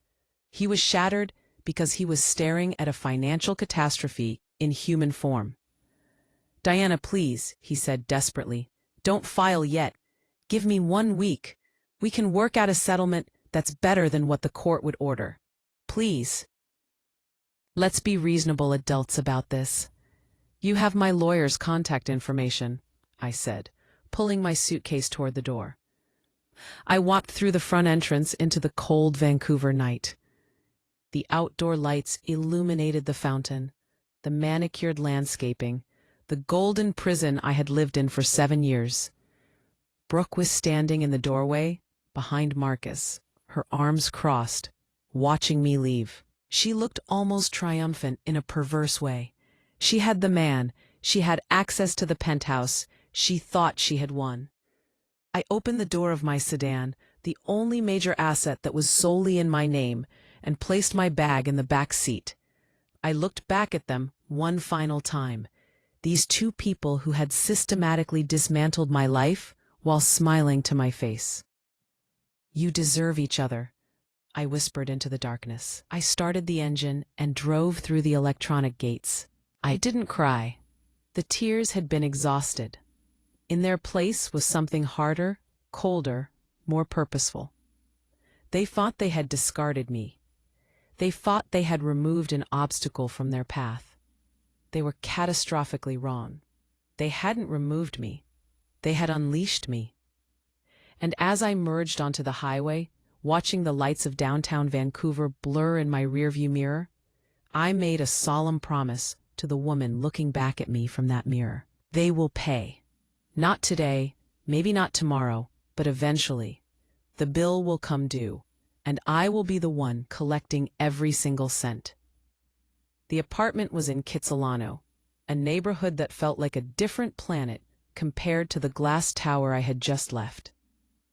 He was shattered because he was staring at a financial catastrophe in human form. "Diana, please," he said desperately, "don't file yet. Give me 1 week. We can work out a settlement that's better than what the court would order. Please. Let's be reasonable adults about this." "You have my lawyer's contact information," I said, pulling my suitcase toward the door. I walked through the front entrance into the cold Vancouver night. The outdoor lights illuminated the fountain, the manicured landscaping, the golden prison I had lived in for 7 years. Brooke was standing in the doorway, behind Marcus, her arms crossed, watching me leave. She looked almost triumphant in a perverse way. She had the man, she had access to the penthouse, she thought she had won. I opened the door of my sedan, the only major asset that was solely in my name, and placed my bag in the back seat. I looked back at them one final time, these two people who had systematically dismantled my life while smiling to my face. "You deserve each other," I whispered into the darkness. I started the engine and drove through the electronic gates. I didn't cry. The tears had been exhausted. In their place was something harder, colder, more purposeful. They thought they had discarded me. They thought they had removed an obstacle from their path. They were catastrophically wrong. They hadn't removed me. They had unleashed me. And as I merged onto the highway, watching the lights of downtown Vancouver blur in my rearview mirror, I made a solemn promise to the woman looking back at me from that mirror. They will pay. Not today, maybe not tomorrow, but eventually. The bill will come due, and I will be the one collecting every single cent. The apartment was in Kitsilano, a neighborhood that felt like a different planet compared to the glass tower I had just left.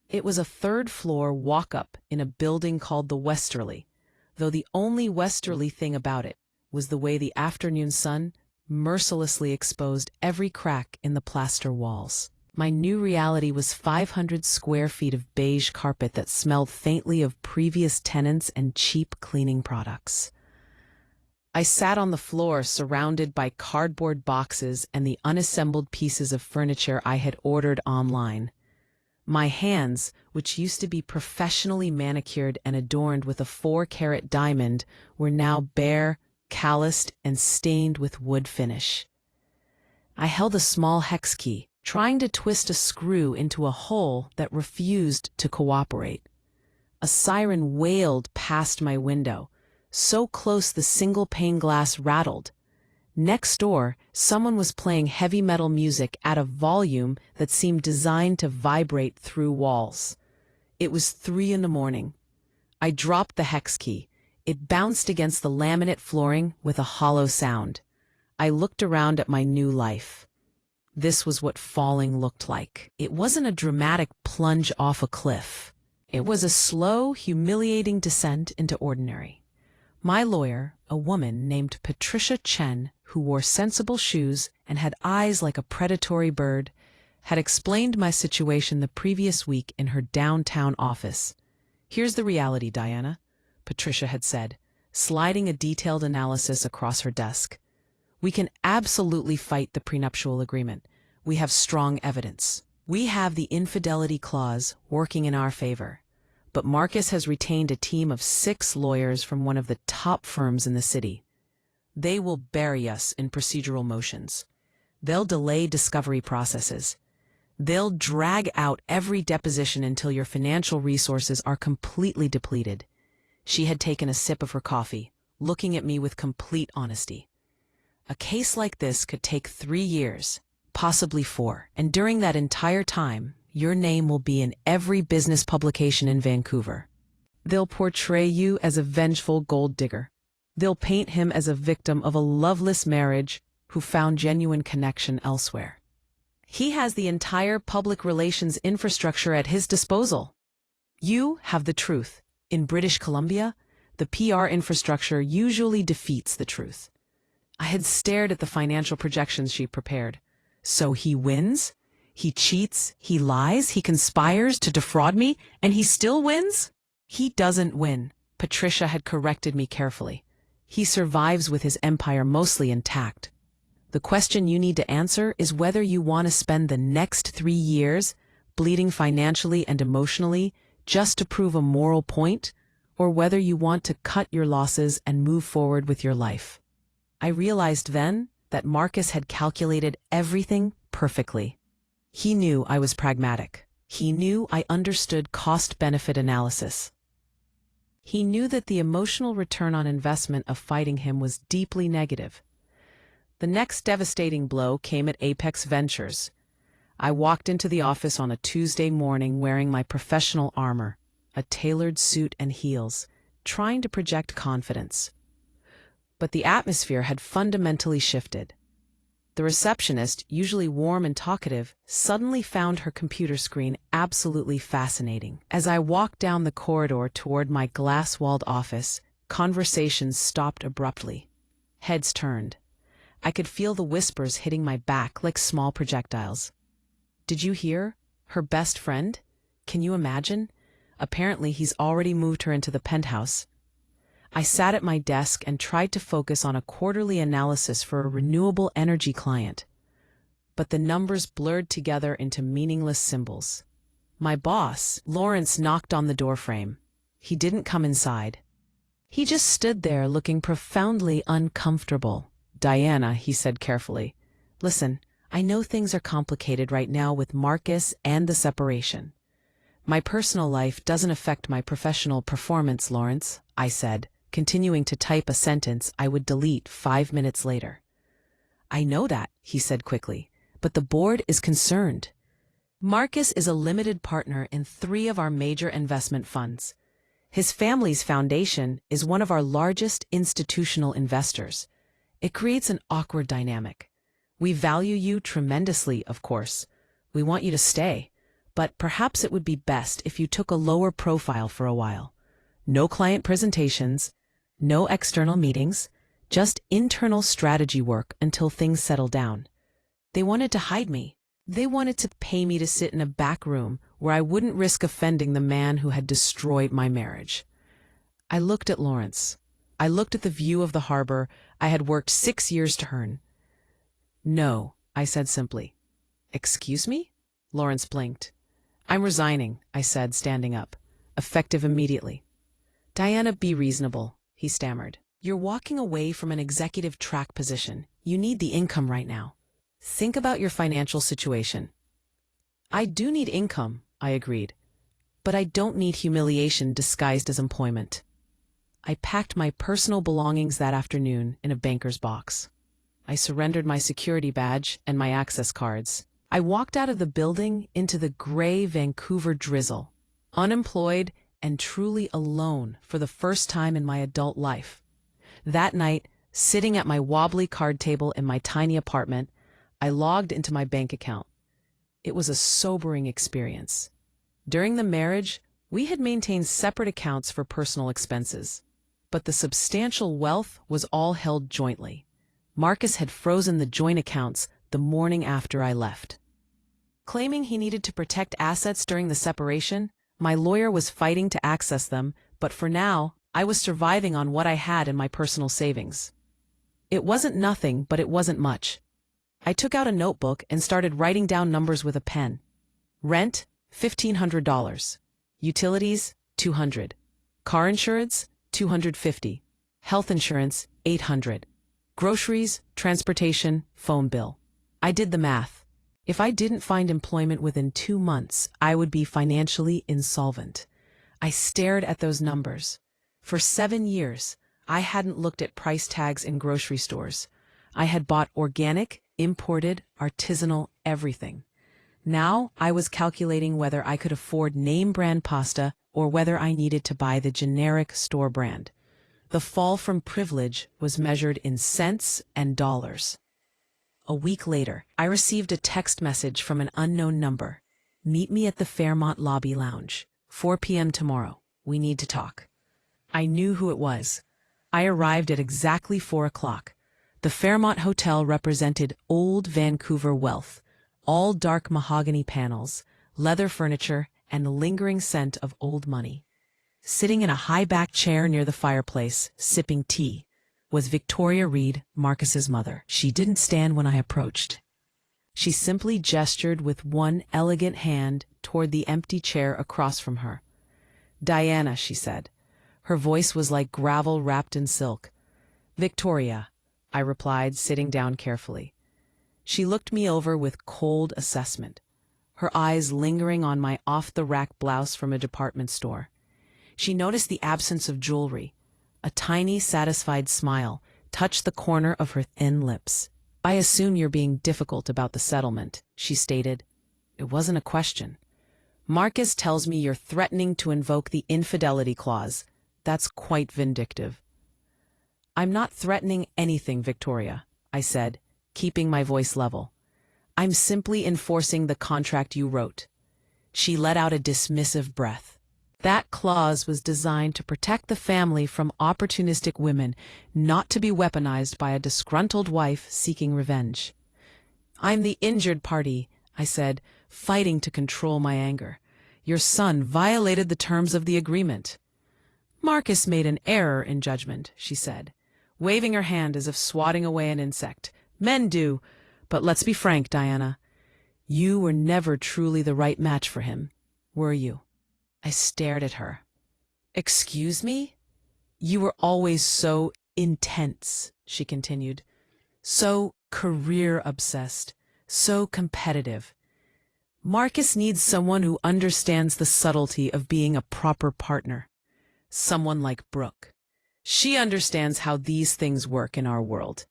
It was a third-floor walk-up in a building called the Westerly, though the only westerly thing about it was the way the afternoon sun mercilessly exposed every crack in the plaster walls. My new reality was 500 square feet of beige carpet that smelled faintly of previous tenants and cheap cleaning products. I sat on the floor surrounded by cardboard boxes and the unassembled pieces of furniture I had ordered online. My hands, which used to be professionally manicured and adorned with a 4-carat diamond, were now bare, calloused, and stained with wood finish. I held a small hex key, trying to twist a screw into a hole that refused to cooperate. A siren wailed past my window, so close the single-pane glass rattled. Next door, someone was playing heavy metal music at a volume that seemed designed to vibrate through walls. It was 3 a.m. I dropped the hex key. It bounced against the laminate flooring with a hollow sound. I looked around at my new life. This was what falling looked like. It wasn't a dramatic plunge off a cliff. It was a slow, humiliating descent into ordinary. My lawyer, a woman named Patricia Chen, who wore sensible shoes and had eyes like a predatory bird, had explained my situation the previous week in her downtown office. "Here's the reality, Diana," Patricia had said, sliding a detailed analysis across her desk. "We can absolutely fight the prenuptial agreement. We have strong evidence. We have the infidelity clause working in our favor. But Marcus has retained a team of 6 lawyers from one of the top firms in the city. They will bury us in procedural motions. They'll delay discovery processes. They'll drag out every deposition until your financial resources are completely depleted. She had taken a sip of her coffee, looking at me with complete honesty. A case like this could take 3 years, possibly 4, and during that entire time, your name will be in every business publication in Vancouver. They'll portray you as a vengeful gold digger. They'll paint him as a victim of a loveless marriage who found genuine connection elsewhere. He has the entire public relations infrastructure at his disposal. You have the truth. In British Columbia, the PR infrastructure usually defeats the truth. I had stared at the financial projections she prepared. So he wins? He cheats, he lies, he conspires to defraud me, and he still wins? He doesn't win. Patricia had corrected me carefully. He survives with his empire mostly intact. The question you need to answer is whether you want to spend the next 3 years bleeding financially and emotionally just to prove a moral point, or whether you want to cut your losses and move forward with your life. I realized then that Marcus had calculated everything perfectly. He knew I was pragmatic. He knew I understood cost-benefit analysis. He knew that the emotional return on investment of fighting him was deeply negative. The next devastating blow came at Apex Ventures. I walked into the office on a Tuesday morning wearing my professional armor, a tailored suit and heels, trying to project confidence. But the atmosphere had fundamentally shifted. The receptionist, usually warm and talkative, suddenly found her computer screen absolutely fascinating. As I walked down the corridor toward my glass-walled office, conversations stopped abruptly. Heads turned. I could feel the whispers hitting my back like small projectiles. Did you hear? Her best friend? Can you imagine? Apparently he's already moved her into the penthouse. I sat at my desk and tried to focus on a quarterly analysis for a renewable energy client. But the numbers blurred together into meaningless symbols. My boss, Lawrence, knocked on the doorframe. He didn't come inside. He just stood there looking profoundly uncomfortable. "Diana," he said carefully, "listen, I know things are complicated right now with Marcus and the separation. My personal life doesn't affect my professional performance, Lawrence," I said, continuing to type a sentence I would delete 5 minutes later. "I know that," he said quickly, "but the board is concerned. Marcus is a limited partner in 3 of our major investment funds. His family's foundation is one of our largest institutional investors. It creates an awkward dynamic. We value you tremendously, of course. We want you to stay, but perhaps it would be best if you took a lower profile for a while. No client presentations, no external meetings, just internal strategy work until things settle down. They wanted to hide me. They wanted to pay me to sit in a back room where I wouldn't risk offending the man who had destroyed my marriage." I looked at Lawrence. I looked at the view of the harbor I had worked 6 years to earn. "No," I said simply. "Excuse me?" Lawrence blinked. "I'm resigning," I said, standing up. "Effective immediately." "Diana, be reasonable," he stammered. "You're walking away from an executive track position. You need the income right now. Think about your financial situation." "I do need income," I agreed. "But I don't need humiliation disguised as employment." I packed my personal belongings that afternoon in a banker's box. I surrendered my security badge and my access cards. I walked out of the building into the gray Vancouver drizzle, unemployed and truly alone for the first time in my adult life. That night, sitting at my wobbly card table in my tiny apartment, I logged into my bank account. It was a sobering experience. During the marriage, we had maintained separate accounts for personal expenses, but the substantial wealth was all held jointly. Marcus had frozen the joint accounts the morning after I left. Claiming he needed to protect assets during the separation, my lawyer was fighting to access them, but for now, I was surviving on what I had in my personal savings. It wasn't nothing, but it wasn't much. I took out a notebook and started writing down numbers with a pen. Rent, $1,500. Utilities, $200. Car insurance, $250. Health insurance, $800. Groceries, transportation, phone bill. I did the math. If I didn't find employment within 2 months, I would be financially insolvent. I stared at those numbers. For 7 years, I hadn't looked at price tags in grocery stores. I had bought organic, imported, artisanal, everything. Now I was calculating whether I could afford name-brand pasta or whether I needed to buy the generic store brand. The fall from privilege was measured in cents and dollars. A week later, I received a text message from an unknown number. "Meet me at the Fairmont Lobby Lounge. 4 p.m. tomorrow. We need to talk." I knew who it was. I arrived at exactly 4 o'clock. The Fairmont Hotel represented old Vancouver wealth, all dark mahogany panels, leather furniture, and the lingering scent of old money. Sitting in a high-backed chair near the fireplace, sipping tea, was Victoria Reed, Marcus's mother. She didn't stand when I approached. She simply gestured with one elegant hand toward the empty chair across from her. "Diana," she said. Her voice was like gravel wrapped in silk. "Victoria," I replied, sitting down carefully. She looked me over with cold assessment, her eyes lingering on my off-the-rack blouse from a department store. She noticed the absence of jewelry. A tiny, satisfied smile touched the corner of her thin lips. "I assume you're being difficult about the settlement," she stated. "It wasn't a question. Marcus tells me you're threatening to invoke the infidelity clause. That's quite vindictive." "I'm not threatening anything, Victoria," I said, keeping my voice level. "I'm simply enforcing the contract you wrote." She let out a dismissive breath. "That clause was designed to protect the family from opportunistic women, not to be weaponized by a disgruntled wife seeking revenge." "I'm the injured party," I said, fighting to control my anger. "Your son violated the terms of the agreement." "Marcus made an error in judgment," she said, waving her hand as if swatting away an insect. "Men do, but let's be frank, Diana. You were never truly the right match for him, were you?" I stared at her. "Excuse me?" "You were always so intense," she continued. "So career-obsessed, so competitive. Marcus needs someone who understands the subtlety of being a proper partner. Someone like Brooke. She understands how these things work in our world."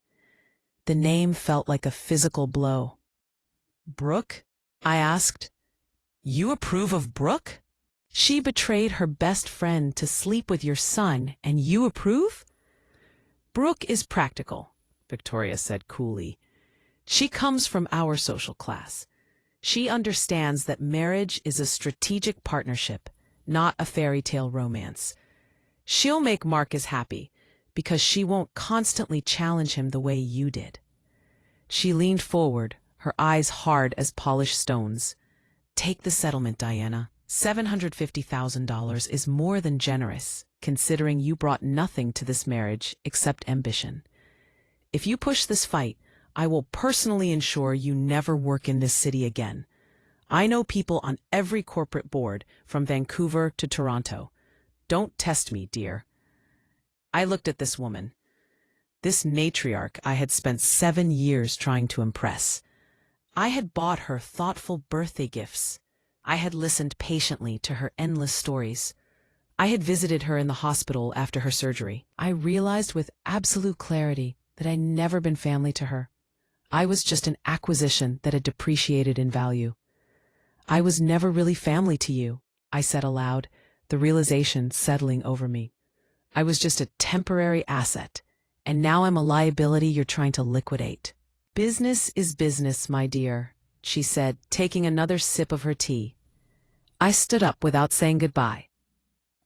The name felt like a physical blow. "Brooke?" I asked. "You approve of Brooke? She betrayed her best friend to sleep with your son, and you approve?" "Brooke is practical," Victoria said coolly. "She comes from our social class. She understands that marriage is a strategic partnership, not a fairy tale romance. She'll make Marcus happy because she won't constantly challenge him the way you did." She leaned forward, her eyes hard as polished stones. "Take the settlement, Diana. $750,000 is more than generous, considering you brought nothing to this marriage except ambition. If you push this fight, I will personally ensure you never work in this city again. I know people on every corporate board, from Vancouver to Toronto. Don't test me, dear." I looked at this woman, this matriarch I had spent 7 years trying to impress. I had bought her thoughtful birthday gifts. I had listened patiently to her endless stories. I had visited her in the hospital after her surgery. I realized with absolute clarity that I'd never been family to her. I was just an acquisition that had depreciated in value. "I was never really family to you," I said aloud, the realization settling over me. "I was just a temporary asset, and now I'm a liability you're trying to liquidate." "Business is business, my dear," she said, taking another sip of her tea. I stood up without saying goodbye.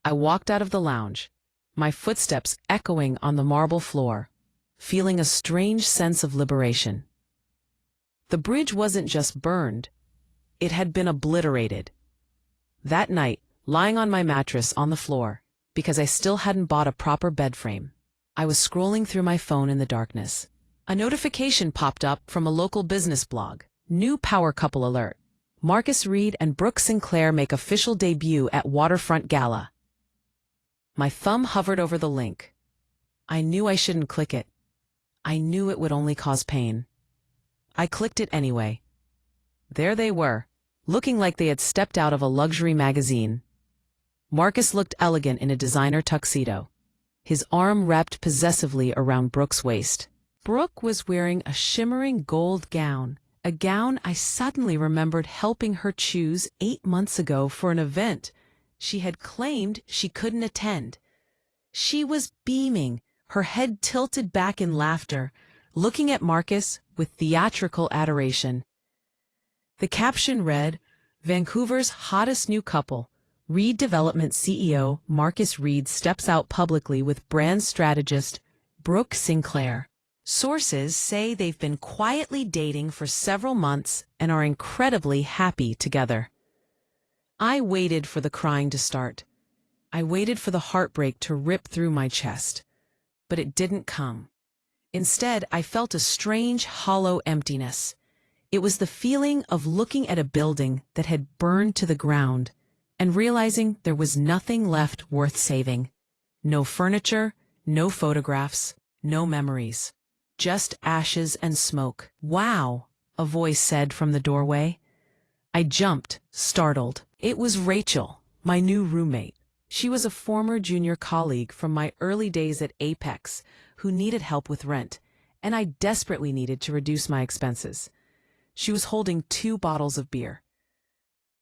I walked out of the lounge, my footsteps echoing on the marble floor, feeling a strange sense of liberation. The bridge wasn't just burned, it had been obliterated. That night, lying on my mattress on the floor, because I still hadn't bought a proper bed frame, I was scrolling through my phone in the darkness. A notification popped up from a local business blog. "New power couple alert. Marcus Reed and Brooke Sinclair make official debut at Waterfront Gala." My thumb hovered over the link. I knew I shouldn't click it. I knew it would only cause pain. I clicked it anyway. There they were, looking like they had stepped out of a luxury magazine. Marcus looked elegant in a designer tuxedo, his arm wrapped possessively around Brooke's waist. Brooke was wearing a shimmering gold gown, a gown I suddenly remembered helping her choose 8 months ago for an event she had claimed she couldn't attend. She was beaming, her head tilted back in laughter, looking at Marcus with theatrical adoration. The caption read, "Vancouver's hottest new couple. Reed Development CEO Marcus Reed steps out publicly with brand strategist Brooke Sinclair. Sources say they've been quietly dating for several months and are incredibly happy together." I waited for the crying to start. I waited for the heartbreak to rip through my chest. But it didn't come. Instead, I felt a strange, hollow emptiness. It was the feeling of looking at a building that had burned to the ground and realizing there was nothing left worth saving. No furniture, no photographs, no memories. Just ashes and smoke. "Wow," a voice said from the doorway. I jumped, startled. It was Rachel, my new roommate. She was a former junior colleague from my early days at Apex who needed help with rent, and I desperately needed to reduce my expenses. She was holding 2 bottles of beer.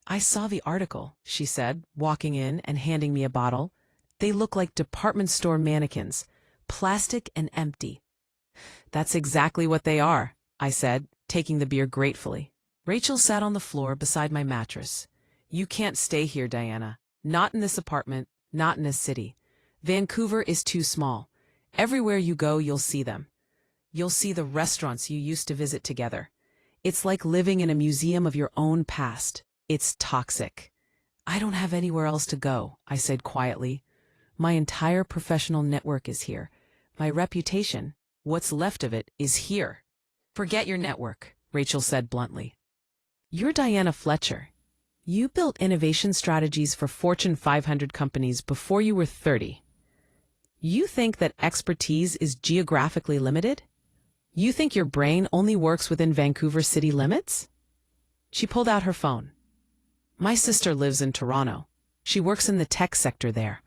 "I saw the article," she said, walking in and handing me a bottle. "They look like department store mannequins, plastic and empty." "That's exactly what they are," I said, taking the beer gratefully. Rachel sat on the floor beside my mattress. "You can't stay here, Diana. Not in this apartment, not in this city. Vancouver is too small. Everywhere you go, you'll see them. You'll see the restaurants you used to visit together. It's like living in a museum of your own past. It's toxic." "I don't have anywhere else to go," I said quietly. "My entire professional network is here. My reputation, what's left of it, is here." "Forget your network," Rachel said bluntly. "You're Diana Fletcher. You built innovation strategies for Fortune 500 companies before you were 30. You think that expertise is geographically limited? You think your brain only works within Vancouver city limits?" She pulled out her phone. "My sister lives in Toronto. She works in the tech sector there.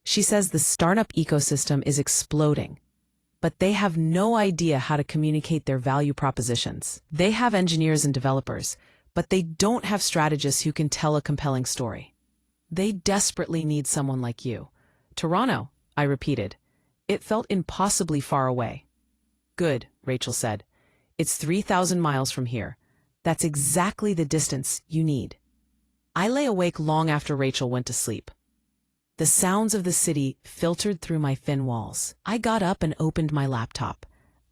She says the startup ecosystem is exploding, but they have no idea how to communicate their value propositions. They have engineers and developers, but they don't have strategists who can tell a compelling story. They desperately need someone like you." "Toronto," I repeated. It felt impossibly far away. "Good," Rachel said. "It's 3,000 miles from here. That's exactly the distance you need." I lay awake long after Rachel went to sleep. The sounds of the city filtered through my thin walls. I got up and opened my laptop.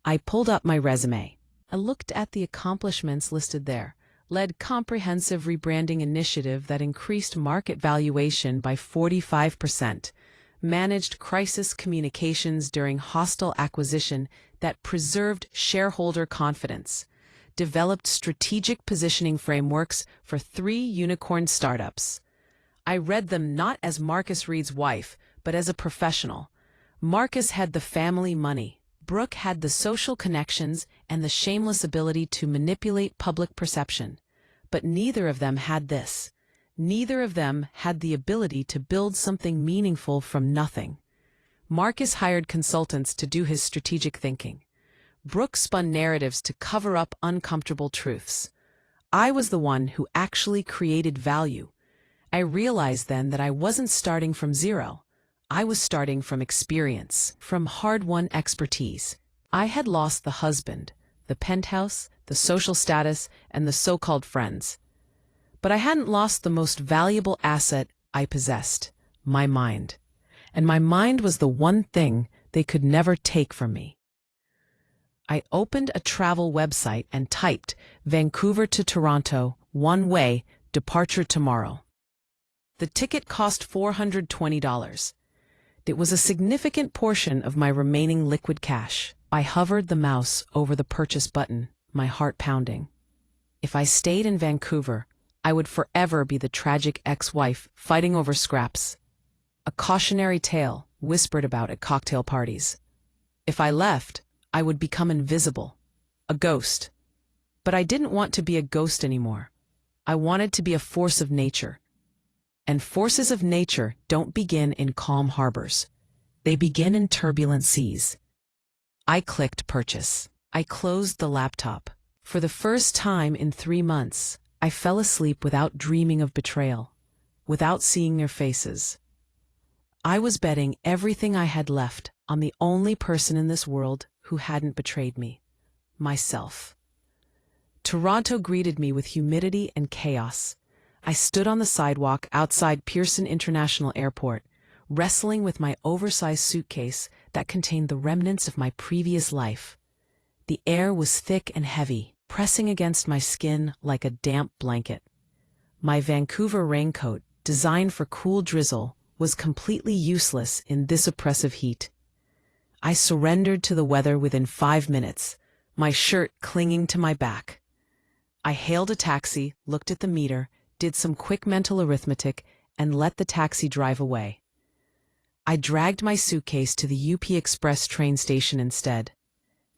I pulled up my resume. I looked at the accomplishments listed there. Led comprehensive rebranding initiative that increased market valuation by 45%. Managed crisis communications during hostile acquisition that preserved shareholder confidence. Developed strategic positioning frameworks for 3 unicorn startups. I read them not as Marcus Reed's wife, but as a professional. Marcus had the family money. Brooke had the social connections and the shameless ability to manipulate public perception. But neither of them had this. Neither of them had the ability to build something meaningful from nothing. Marcus hired consultants to do his strategic thinking. Brooke spun narratives to cover up uncomfortable truths. I was the one who actually created value. I realized then that I wasn't starting from zero. I was starting from experience, from hard-won expertise. I had lost the husband, the penthouse, the social status, and the so-called friends. But I hadn't lost the most valuable asset I possessed, my mind. And my mind was the one thing they could never take from me. I opened a travel website and typed Vancouver to Toronto, one way, departure tomorrow. The ticket cost $420. It was a significant portion of my remaining liquid cash. I hovered the mouse over the purchase button, my heart pounding. If I stayed in Vancouver, I would forever be the tragic ex-wife fighting over scraps. A cautionary tale whispered about at cocktail parties. If I left, I would become invisible, a ghost. But I didn't want to be a ghost anymore. I wanted to be a force of nature. And forces of nature don't begin in calm harbors. They begin in turbulent seas. I clicked purchase. I closed the laptop. For the first time in 3 months, I fell asleep without dreaming of betrayal, without seeing their faces. I was betting everything I had left on the only person in this world who hadn't betrayed me, myself. Toronto greeted me with humidity and chaos. I stood on the sidewalk outside Pearson International Airport, wrestling with my oversized suitcase that contained the remnants of my previous life. The air was thick and heavy, pressing against my skin like a damp blanket. My Vancouver raincoat, designed for cool drizzle, was completely useless in this oppressive heat. I surrendered to the weather within 5 minutes, my shirt clinging to my back. I hailed a taxi, looked at the meter, did some quick mental arithmetic, and let the taxi drive away. I dragged my suitcase to the UP Express train station instead.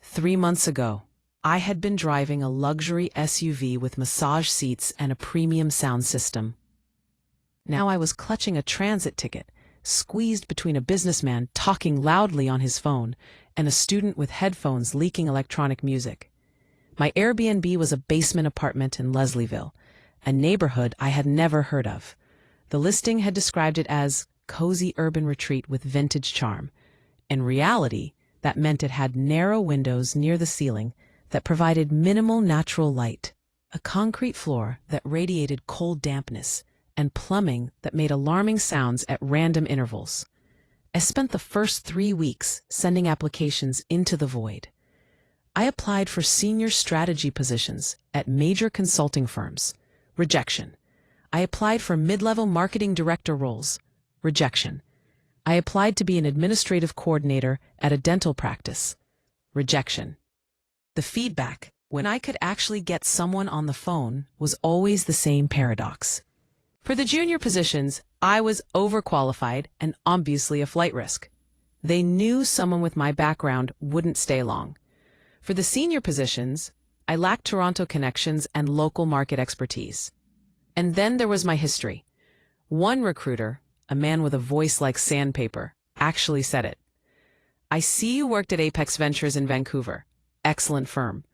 3 months ago, I had been driving a luxury SUV with massage seats and a premium sound system. Now I was clutching a transit ticket, squeezed between a businessman talking loudly on his phone and a student with headphones leaking electronic music. My Airbnb was a basement apartment in Leslieville, a neighborhood I had never heard of. The listing had described it as cozy urban retreat with vintage charm. In reality, that meant it had narrow windows near the ceiling that provided minimal natural light, a concrete floor that radiated cold dampness, and plumbing that made alarming sounds at random intervals. I spent the first 3 weeks sending applications into the void. I applied for senior strategy positions at major consulting firms. Rejection. I applied for mid-level marketing director roles. Rejection. I applied to be an administrative coordinator at a dental practice. Rejection. The feedback, when I could actually get someone on the phone, was always the same paradox. For the junior positions, I was overqualified and obviously a flight risk. They knew someone with my background wouldn't stay long. For the senior positions, I lacked Toronto connections and local market expertise. And then there was my history. One recruiter, a man with a voice like sandpaper, actually said it. "I see you worked at Apex Ventures in Vancouver. Excellent firm.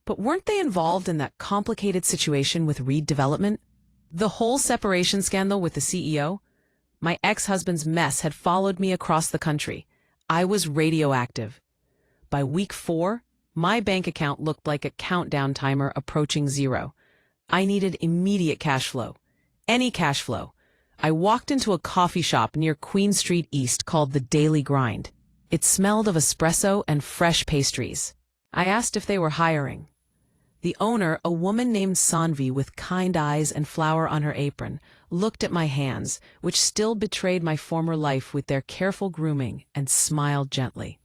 But weren't they involved in that complicated situation with Reed Development? The whole separation scandal with the CEO? My ex-husband's mess had followed me across the country. I was radioactive. By week 4, my bank account looked like a countdown timer approaching 0. I needed immediate cash flow. Any cash flow. I walked into a coffee shop near Queen Street East called the Daily Grind. It smelled of espresso and fresh pastries. I asked if they were hiring. The owner, a woman named Sanvi with kind eyes and flour on her apron, looked at my hands, which still betrayed my former life with their careful grooming, and smiled gently.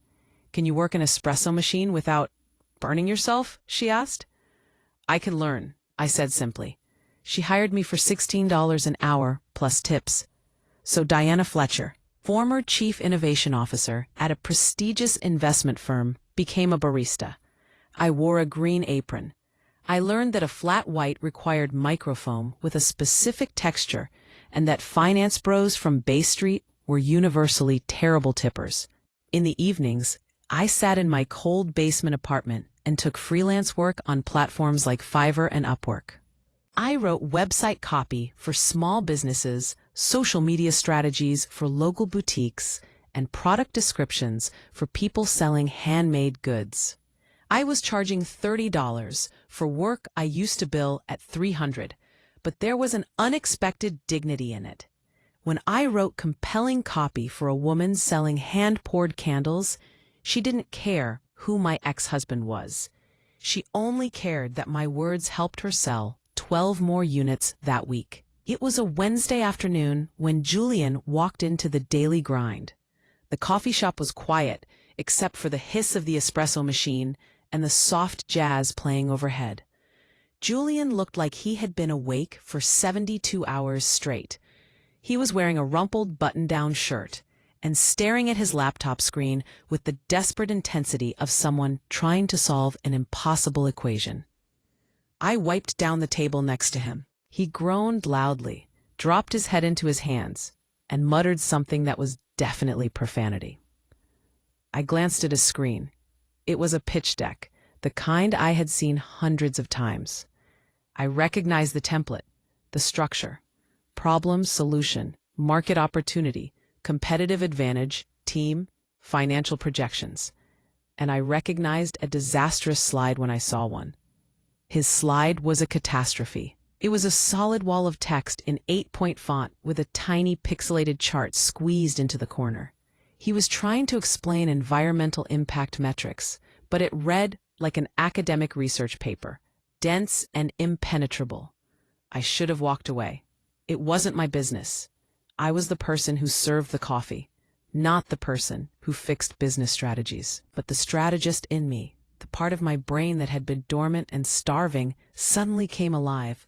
"Can you work an espresso machine without burning yourself?" she asked. "I can learn," I said simply. She hired me for $16 an hour, plus tips. So Diana Fletcher, former Chief Innovation Officer at a prestigious investment firm, became a barista. I wore a green apron. I learned that a flat white required microfoam with a specific texture, and that finance bros from Bay Street were universally terrible tippers. In the evenings, I sat in my cold basement apartment and took freelance work on platforms like Fiverr and Upwork. I wrote website copy for small businesses, social media strategies for local boutiques, and product descriptions for people selling handmade goods. I was charging $30 for work I used to bill at $300, but there was an unexpected dignity in it. When I wrote compelling copy for a woman selling hand-poured candles, she didn't care who my ex-husband was. She only cared that my words helped her sell 12 more units that week. It was a Wednesday afternoon when Julian walked into the Daily Grind. The coffee shop was quiet, except for the hiss of the espresso machine and the soft jazz playing overhead. Julian looked like he had been awake for 72 hours straight. He was wearing a rumpled button-down shirt and staring at his laptop screen with the desperate intensity of someone trying to solve an impossible equation. I wiped down the table next to him. He groaned loudly, dropped his head into his hands, and muttered something that was definitely profanity. I glanced at his screen. It was a pitch deck, the kind I had seen hundreds of times. I recognized the template, the structure: problem, solution, market opportunity, competitive advantage, team, financial projections. And I recognized a disastrous slide when I saw one. His slide was a catastrophe. It was a solid wall of text in 8-point font with a tiny pixelated chart squeezed into the corner. He was trying to explain environmental impact metrics, but it read like an academic research paper, dense and impenetrable. I should have walked away. It wasn't my business. I was the person who served the coffee, not the person who fixed business strategies. But the strategist in me, the part of my brain that had been dormant and starving, suddenly came alive.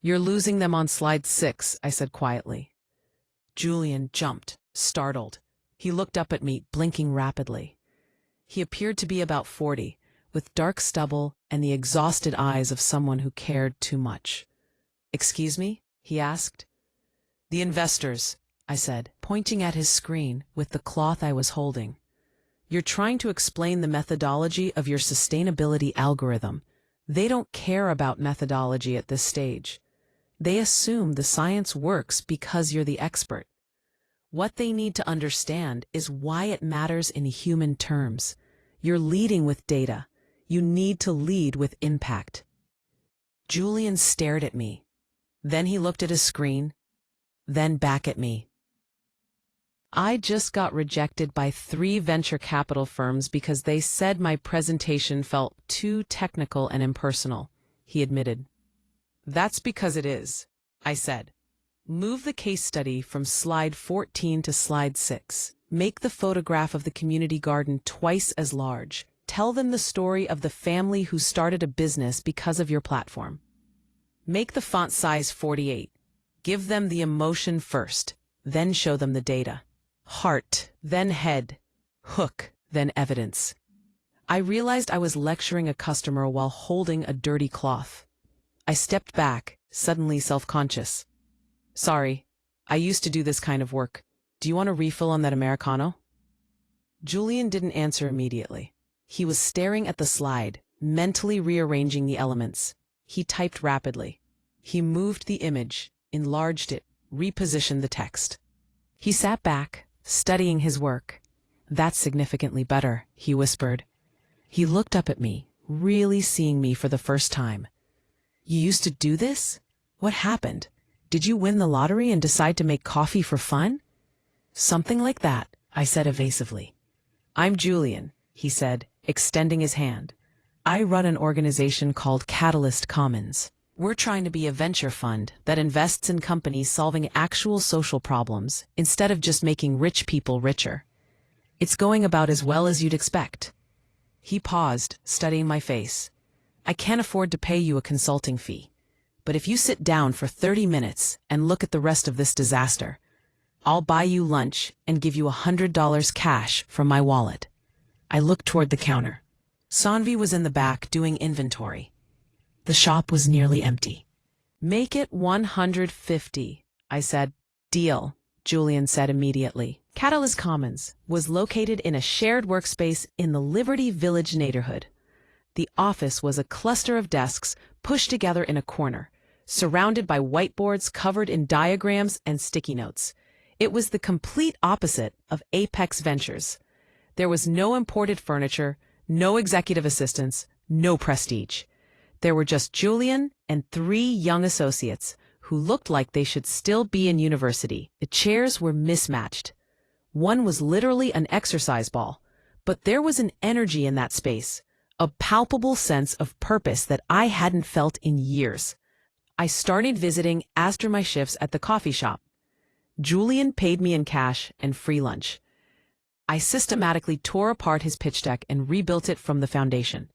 "You're losing them on slide 6, I said quietly. Julian jumped, startled. He looked up at me, blinking rapidly. He appeared to be about 40, with dark stubble and the exhausted eyes of someone who cared too much. "Excuse me?" he asked. "The investors," I said, pointing at his screen with the cloth I was holding. "You're trying to explain the methodology of your sustainability algorithm. They don't care about methodology at this stage. They assume the science works because you're the expert. What they need to understand is why it matters in human terms. You're leading with data. You need to lead with impact." Julian stared at me. Then he looked at his screen, then back at me. "I just got rejected by 3 venture capital firms because they said my presentation felt too technical and impersonal," he admitted. "That's because it is," I said. "Move the case study from slide 14 to slide 6. Make the photograph of the community garden twice as large. Tell them the story of the family who started a business because of your platform. Make the font size 48. Give them the emotion first, then show them the data. Heart, then head. Hook, then evidence." I realized I was lecturing a customer while holding a dirty cloth. I stepped back, suddenly self-conscious. "Sorry, I used to do this kind of work. Do you want a refill on that Americano?" Julian didn't answer immediately. He was staring at the slide, mentally rearranging the elements. He typed rapidly. He moved the image, enlarged it, repositioned the text. He sat back, studying his work. "That's significantly better," he whispered. He looked up at me, really seeing me for the first time. "You used to do this? What happened? Did you win the lottery and decide to make coffee for fun?" "Something like that," I said evasively. "I'm Julian," he said, extending his hand. "I run an organization called Catalyst Commons. We're trying to be a venture fund that invests in companies solving actual social problems instead of just making rich people richer. It's going about as well as you'd expect." He paused, studying my face. "I can't afford to pay you a consulting fee. But if you sit down for 30 minutes and look at the rest of this disaster, I'll buy you lunch and give you $100 cash from my wallet." I looked toward the counter. Sanvi was in the back doing inventory. The shop was nearly empty. "Make it 150, I said. "Deal," Julian said immediately. Catalyst Commons was located in a shared workspace in the Liberty Village neighborhood. The office was a cluster of desks pushed together in a corner, surrounded by whiteboards covered in diagrams and sticky notes. It was the complete opposite of Apex Ventures. There was no imported furniture, no executive assistants, no prestige. There were just Julian and 3 young associates who looked like they should still be in university. The chairs were mismatched. One was literally an exercise ball, but there was an energy in that space, a palpable sense of purpose that I hadn't felt in years. I started visiting after my shifts at the coffee shop. Julian paid me in cash and free lunch. I systematically tore apart his pitch deck and rebuilt it from the foundation.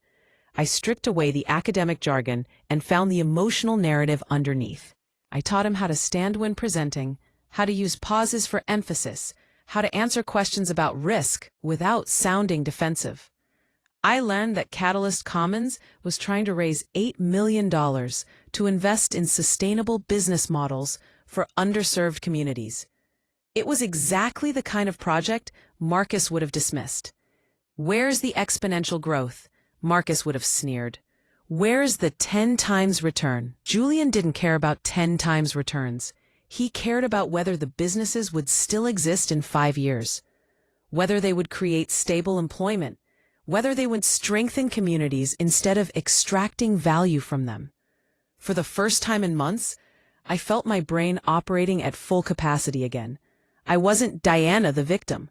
I stripped away the academic jargon and found the emotional narrative underneath. I taught him how to stand when presenting, how to use pauses for emphasis, how to answer questions about risk without sounding defensive. I learned that Catalyst Commons was trying to raise $8 million to invest in sustainable business models for underserved communities. It was exactly the kind of project Marcus would have dismissed. "Where's the exponential growth?" Marcus would have sneered. "Where's the 10 times return?" Julian didn't care about 10 times returns. He cared about whether the businesses would still exist in 5 years, whether they would create stable employment, whether they would strengthen communities instead of extracting value from them. For the first time in months, I felt my brain operating at full capacity again. I wasn't Diana the victim.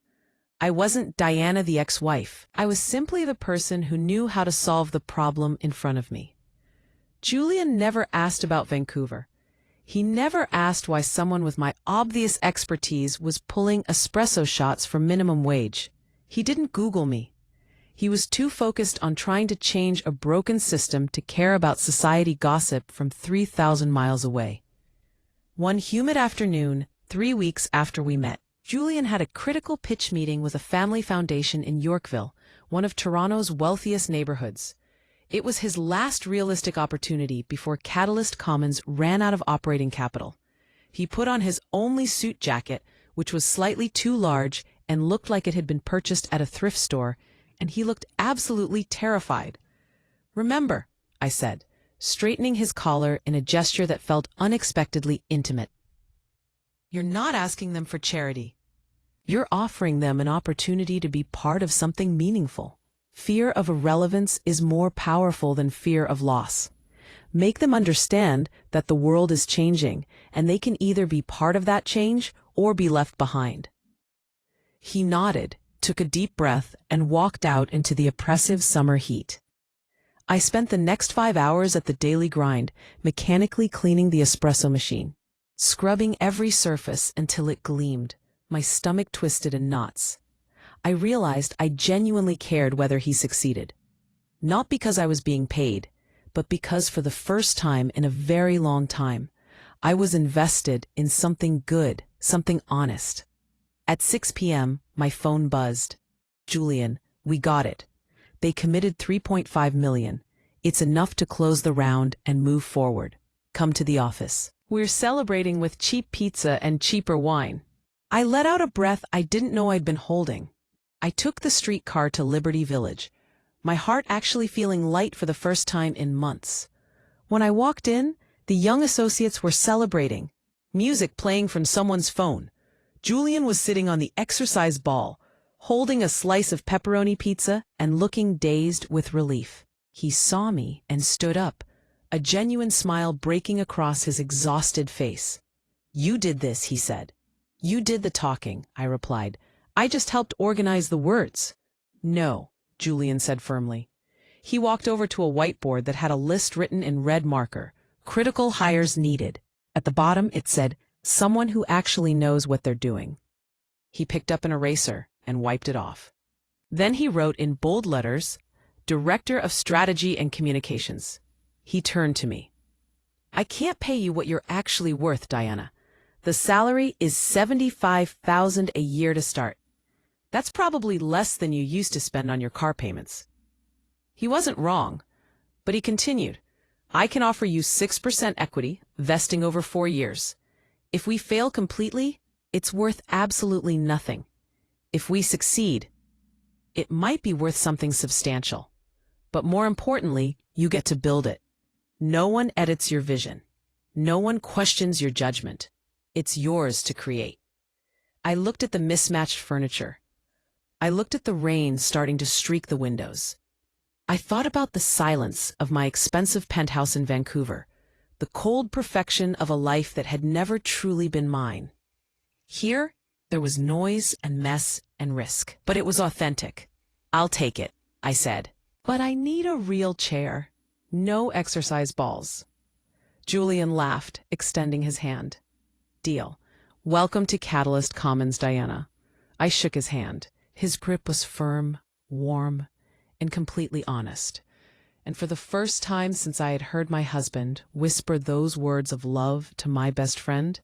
I wasn't Diana the ex-wife. I was simply the person who knew how to solve the problem in front of me. Julian never asked about Vancouver. He never asked why someone with my obvious expertise was pulling espresso shots for minimum wage. He didn't Google me. He was too focused on trying to change a broken system to care about society gossip from 3,000 miles away. One humid afternoon, 3 weeks after we met, Julian had a critical pitch meeting with a family foundation in Yorkville, one of Toronto's wealthiest neighborhoods. It was his last realistic opportunity before Catalyst Commons ran out of operating capital. He put on his only suit jacket, which was slightly too large and looked like it had been purchased at a thrift store, and he looked absolutely terrified. "Remember," I said, straightening his collar in a gesture that felt unexpectedly intimate, "you're not asking them for charity. You're offering them an opportunity to be part of something meaningful. Fear of irrelevance is more powerful than fear of loss. Make them understand that the world is changing, and they can either be part of that change or be left behind." He nodded, took a deep breath, and walked out into the oppressive summer heat. I spent the next 5 hours at the daily grind, mechanically cleaning the espresso machine, scrubbing every surface until it gleamed, my stomach twisted in knots. I realized I genuinely cared whether he succeeded. Not because I was being paid, but because for the first time in a very long time, I was invested in something good, something honest. At 6 p.m., my phone buzzed. "Julian, we got it. They committed $3.5 million. It's enough to close the round and move forward. Come to the office. We're celebrating with cheap pizza and cheaper wine." I let out a breath I didn't know I'd been holding. I took the streetcar to Liberty Village, my heart actually feeling light for the first time in months. When I walked in, the young associates were celebrating, music playing from someone's phone. Julian was sitting on the exercise ball, holding a slice of pepperoni pizza and looking dazed with relief. He saw me and stood up, a genuine smile breaking across his exhausted face. "You did this," he said. "You did the talking," I replied. "I just helped organize the words." "No," Julian said firmly. He walked over to a whiteboard that had a list written in red marker, "Critical hires needed." At the bottom it said, "Someone who actually knows what they're doing." He picked up an eraser and wiped it off. Then he wrote in bold letters, "Director of Strategy and Communications." He turned to me. "I can't pay you what you're actually worth, Diana. The salary is $75,000 a year to start. That's probably less than you used to spend on your car payments." He wasn't wrong, but he continued, "I can offer you 6% equity, vesting over 4 years. If we fail completely, it's worth absolutely nothing. If we succeed, it might be worth something substantial. But more importantly, you get to build it. No one edits your vision. No one questions your judgment. It's yours to create." I looked at the mismatched furniture. I looked at the rain starting to streak the windows. I thought about the silence of my expensive penthouse in Vancouver, the cold perfection of a life that had never truly been mine. Here, there was noise and mess and risk, but it was authentic. "I'll take it," I said. "But I need a real chair. No exercise balls." Julian laughed, extending his hand. "Deal. Welcome to Catalyst Commons, Diana." I shook his hand. His grip was firm, warm, and completely honest. And for the first time since I had heard my husband whisper those words of love to my best friend,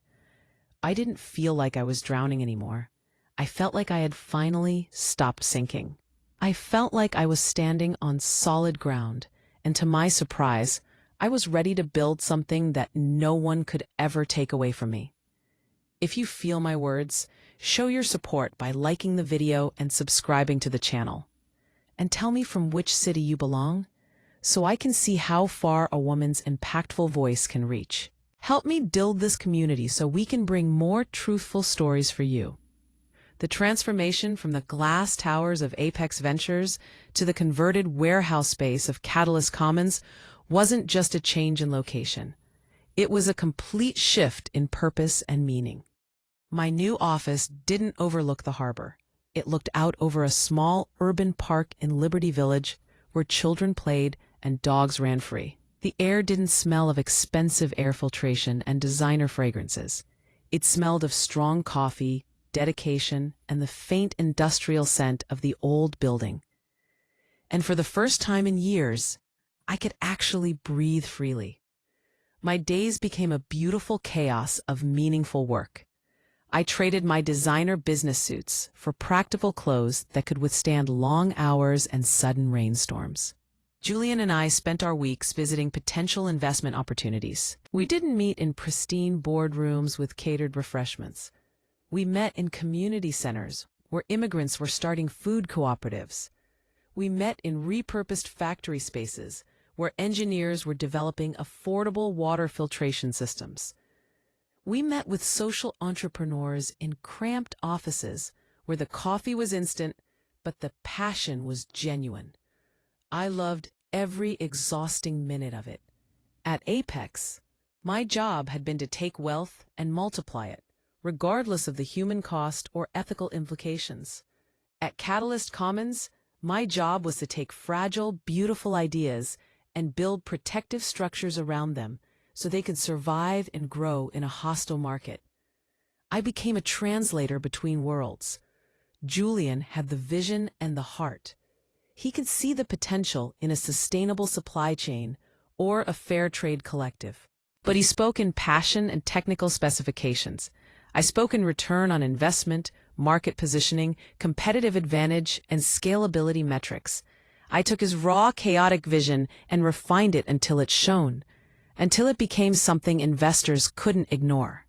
I didn't feel like I was drowning anymore. I felt like I had finally stopped sinking. I felt like I was standing on solid ground, and to my surprise, I was ready to build something that no one could ever take away from me. If you feel my words, show your support by liking the video and subscribing to the channel. And tell me from which city you belong, so I can see how far a woman's impactful voice can reach. Help me build this community so we can bring more truthful stories for you. The transformation from the glass towers of Apex Ventures to the converted warehouse space of Catalyst Commons wasn't just a change in location. It was a complete shift in purpose and meaning. My new office didn't overlook the harbor. It looked out over a small urban park in Liberty Village where children played and dogs ran free. The air didn't smell of expensive air filtration and designer fragrances. It smelled of strong coffee, dedication, and the faint industrial scent of the old building. And for the first time in years, I could actually breathe freely. My days became a beautiful chaos of meaningful work. I traded my designer business suits for practical clothes that could withstand long hours and sudden rainstorms. Julian and I spent our weeks visiting potential investment opportunities. We didn't meet in pristine boardrooms with catered refreshments. We met in community centers where immigrants were starting food cooperatives. We met in repurposed factory spaces where engineers were developing affordable water filtration systems. We met with social entrepreneurs in cramped offices where the coffee was instant, but the passion was genuine. I loved every exhausting minute of it. At Apex, my job had been to take wealth and multiply it, regardless of the human cost or ethical implications. At Catalyst Commons, my job was to take fragile, beautiful ideas and build protective structures around them so they could survive and grow in a hostile market. I became a translator between worlds. Julian had the vision and the heart. He could see the potential in a sustainable supply chain or a fair trade collective. But he spoke in passion and technical specifications. I spoke in return on investment, market positioning, competitive advantage, and scalability metrics. I took his raw, chaotic vision and refined it until it shone, until it became something investors couldn't ignore.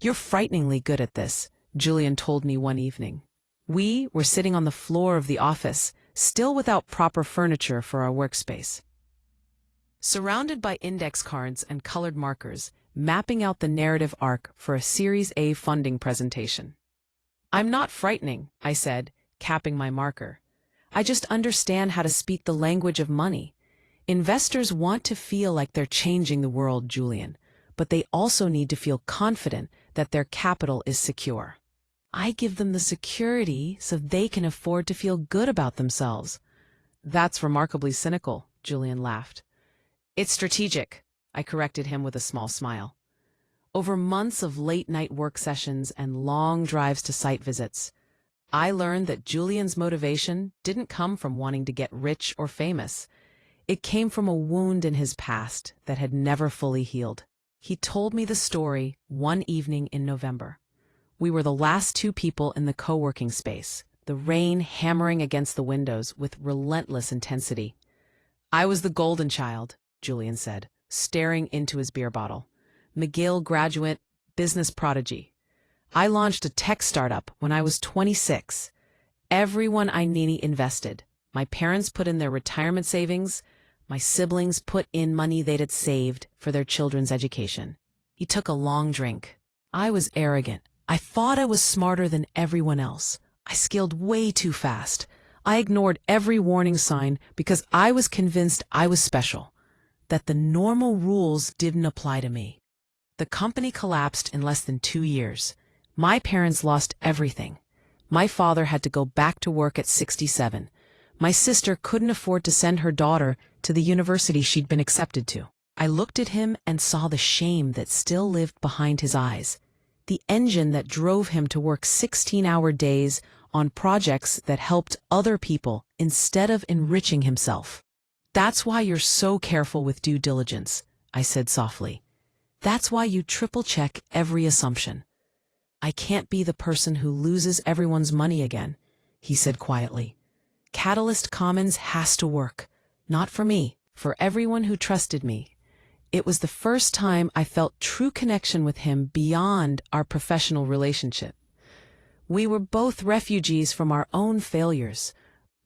"You're frighteningly good at this," Julian told me one evening. We were sitting on the floor of the office, still without proper furniture for our workspace. Surrounded by index cards and colored markers, mapping out the narrative arc for a Series A funding presentation. "I'm not frightening," I said, capping my marker. "I just understand how to speak the language of money. Investors want to feel like they're changing the world, Julian, but they also need to feel confident that their capital is secure. I give them the security so they can afford to feel good about themselves." "That's remarkably cynical," Julian laughed. "It's strategic," I corrected him with a small smile. Over months of late-night work sessions and long drives to site visits, I learned that Julian's motivation didn't come from wanting to get rich or famous. It came from a wound in his past that had never fully healed. He told me the story one evening in November. We were the last two people in the co-working space, the rain hammering against the windows with relentless intensity. "I was the golden child," Julian said, staring into his beer bottle. "McGill graduate, business prodigy. I launched a tech startup when I was 26. Everyone I knew invested. My parents put in their retirement savings. My siblings put in money they'd had saved for their children's education." He took a long drink. "I was arrogant. I thought I was smarter than everyone else. I scaled way too fast. I ignored every warning sign because I was convinced I was special, that the normal rules didn't apply to me. The company collapsed in less than 2 years. My parents lost everything. My father had to go back to work at 67. My sister couldn't afford to send her daughter to the university she'd been accepted to." I looked at him and saw the shame that still lived behind his eyes, the engine that drove him to work 16-hour days on projects that helped other people instead of enriching himself. "That's why you're so careful with due diligence," I said softly. "That's why you triple-check every assumption." "I can't be the person who loses everyone's money again," he said quietly. Catalyst Commons has to work. Not for me, for everyone who trusted me. It was the first time I felt true connection with him beyond our professional relationship. We were both refugees from our own failures,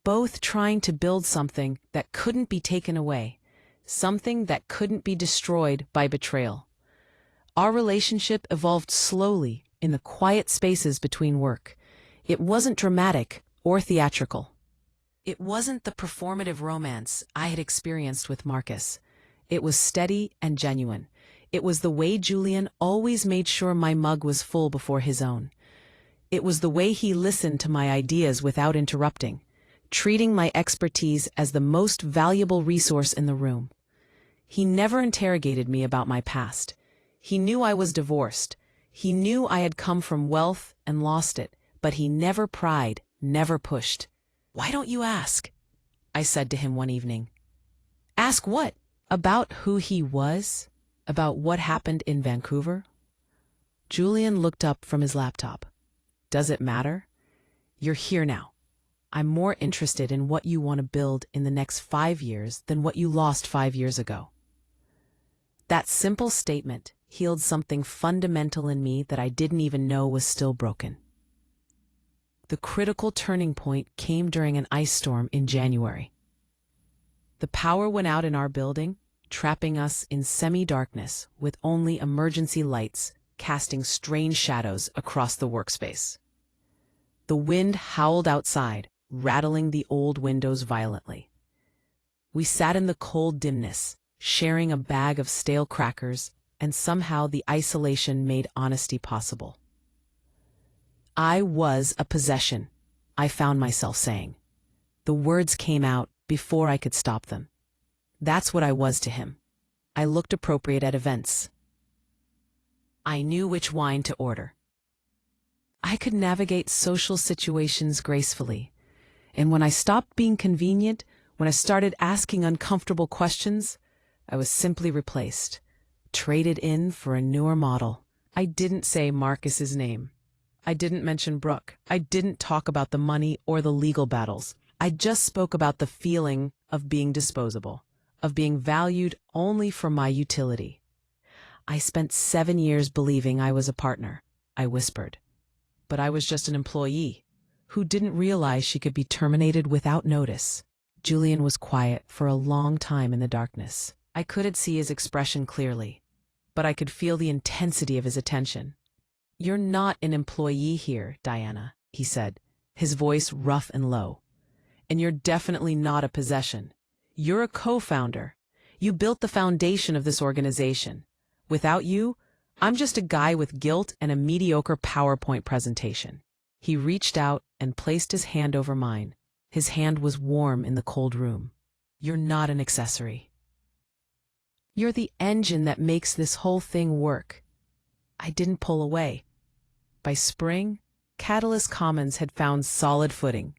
both trying to build something that couldn't be taken away, something that couldn't be destroyed by betrayal. Our relationship evolved slowly in the quiet spaces between work. It wasn't dramatic or theatrical. It wasn't the performative romance I had experienced with Marcus. It was steady and genuine. It was the way Julian always made sure my mug was full before his own. It was the way he listened to my ideas without interrupting, treating my expertise as the most valuable resource in the room. He never interrogated me about my past. He knew I was divorced. He knew I had come from wealth and lost it, but he never pried, never pushed. "Why don't you ask?" I said to him one evening. "Ask what? About who he was? About what happened in Vancouver?" Julian looked up from his laptop. "Does it matter? You're here now. I'm more interested in what you want to build in the next 5 years than what you lost 5 years ago." That simple statement healed something fundamental in me that I didn't even know was still broken. The critical turning point came during an ice storm in January. The power went out in our building, trapping us in semi-darkness with only emergency lights casting strange shadows across the workspace. The wind howled outside, rattling the old windows violently. We sat in the cold dimness, sharing a bag of stale crackers, and somehow the isolation made honesty possible. "I was a possession," I found myself saying. The words came out before I could stop them. That's what I was to him. I looked appropriate at events. I knew which wine to order. I could navigate social situations gracefully. And when I stopped being convenient, when I started asking uncomfortable questions, I was simply replaced, traded in for a newer model. I didn't say Marcus's name. I didn't mention Brooke. I didn't talk about the money or the legal battles. I just spoke about the feeling of being disposable, of being valued only for my utility. I spent 7 years believing I was a partner, I whispered. But I was just an employee who didn't realize she could be terminated without notice. Julian was quiet for a long time in the darkness. I couldn't see his expression clearly, but I could feel the intensity of his attention. "You're not an employee here, Diana," he said, his voice rough and low. "And you're definitely not a possession. You're a co-founder. You built the foundation of this organization. Without you, I'm just a guy with guilt and a mediocre PowerPoint presentation." He reached out and placed his hand over mine. His hand was warm in the cold room. "You're not an accessory. You're the engine that makes this whole thing work." I didn't pull away. By spring, Catalyst Commons had found solid footing.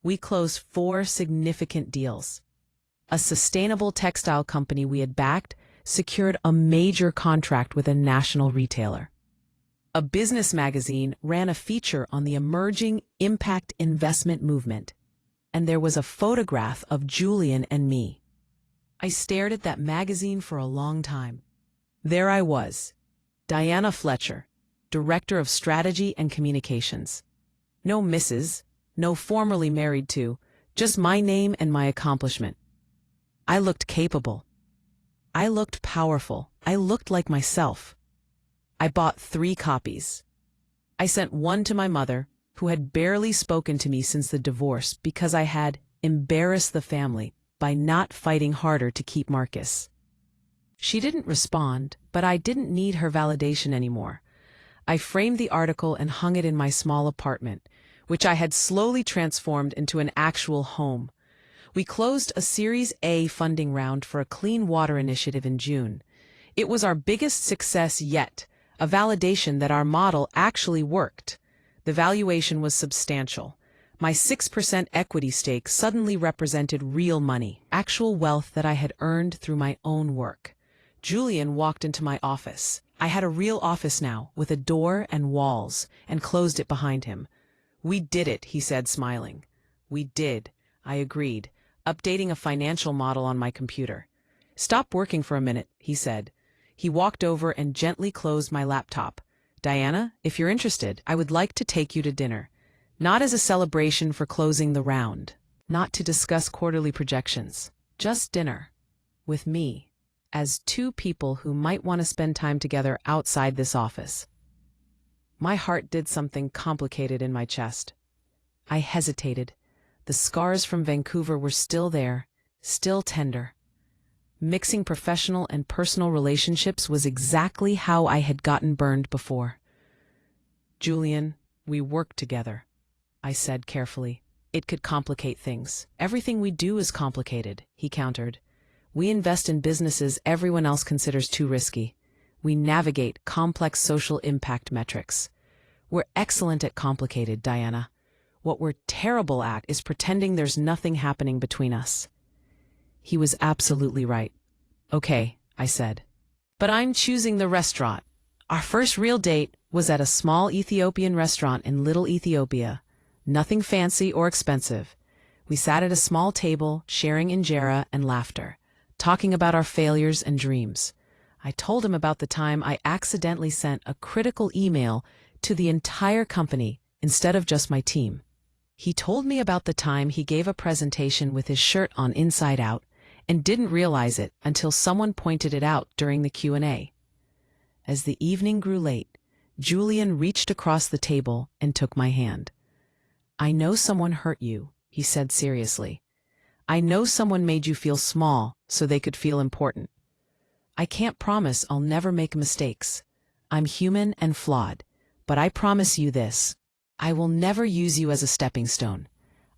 We closed 4 significant deals. A sustainable textile company we had backed secured a major contract with a national retailer. A business magazine ran a feature on the emerging impact investment movement, and there was a photograph of Julian and me. I stared at that magazine for a long time. There I was, Diana Fletcher, Director of Strategy and Communications. No Mrs., no formerly married to, just my name and my accomplishment. I looked capable. I looked powerful. I looked like myself. I bought 3 copies. I sent one to my mother, who had barely spoken to me since the divorce because I had embarrassed the family by not fighting harder to keep Marcus. She didn't respond, but I didn't need her validation anymore. I framed the article and hung it in my small apartment, which I had slowly transformed into an actual home. We closed a Series A funding round for a clean water initiative in June. It was our biggest success yet, a validation that our model actually worked. The valuation was substantial. My 6% equity stake suddenly represented real money, actual wealth that I had earned through my own work. Julian walked into my office. I had a real office now, with a door and walls, and closed it behind him. "We did it," he said, smiling. "We did. I agreed, updating a financial model on my computer. Stop working for a minute, he said. He walked over and gently closed my laptop. Diana, if you're interested, I would like to take you to dinner. Not as a celebration for closing the round. Not to discuss quarterly projections. Just dinner. With me. As two people who might want to spend time together outside this office. My heart did something complicated in my chest. I hesitated. The scars from Vancouver were still there, still tender. Mixing professional and personal relationships was exactly how I had gotten burned before. Julian, we work together, I said carefully. It could complicate things. Everything we do is complicated, he countered. We invest in businesses everyone else considers too risky. We navigate complex social impact metrics. We're excellent at complicated, Diana. What we're terrible at is pretending there's nothing happening between us. He was absolutely right. Okay, I said. But I'm choosing the restaurant. Our first real date was at a small Ethiopian restaurant in Little Ethiopia. Nothing fancy or expensive. We sat at a small table, sharing injera and laughter, talking about our failures and dreams. I told him about the time I accidentally sent a critical email to the entire company instead of just my team. He told me about the time he gave a presentation with his shirt on inside out and didn't realize it until someone pointed it out during the Q&A. As the evening grew late, Julian reached across the table and took my hand. I know someone hurt you, he said seriously. I know someone made you feel small so they could feel important. I can't promise I'll never make mistakes. I'm human and flawed, but I promise you this. I will never use you as a stepping stone.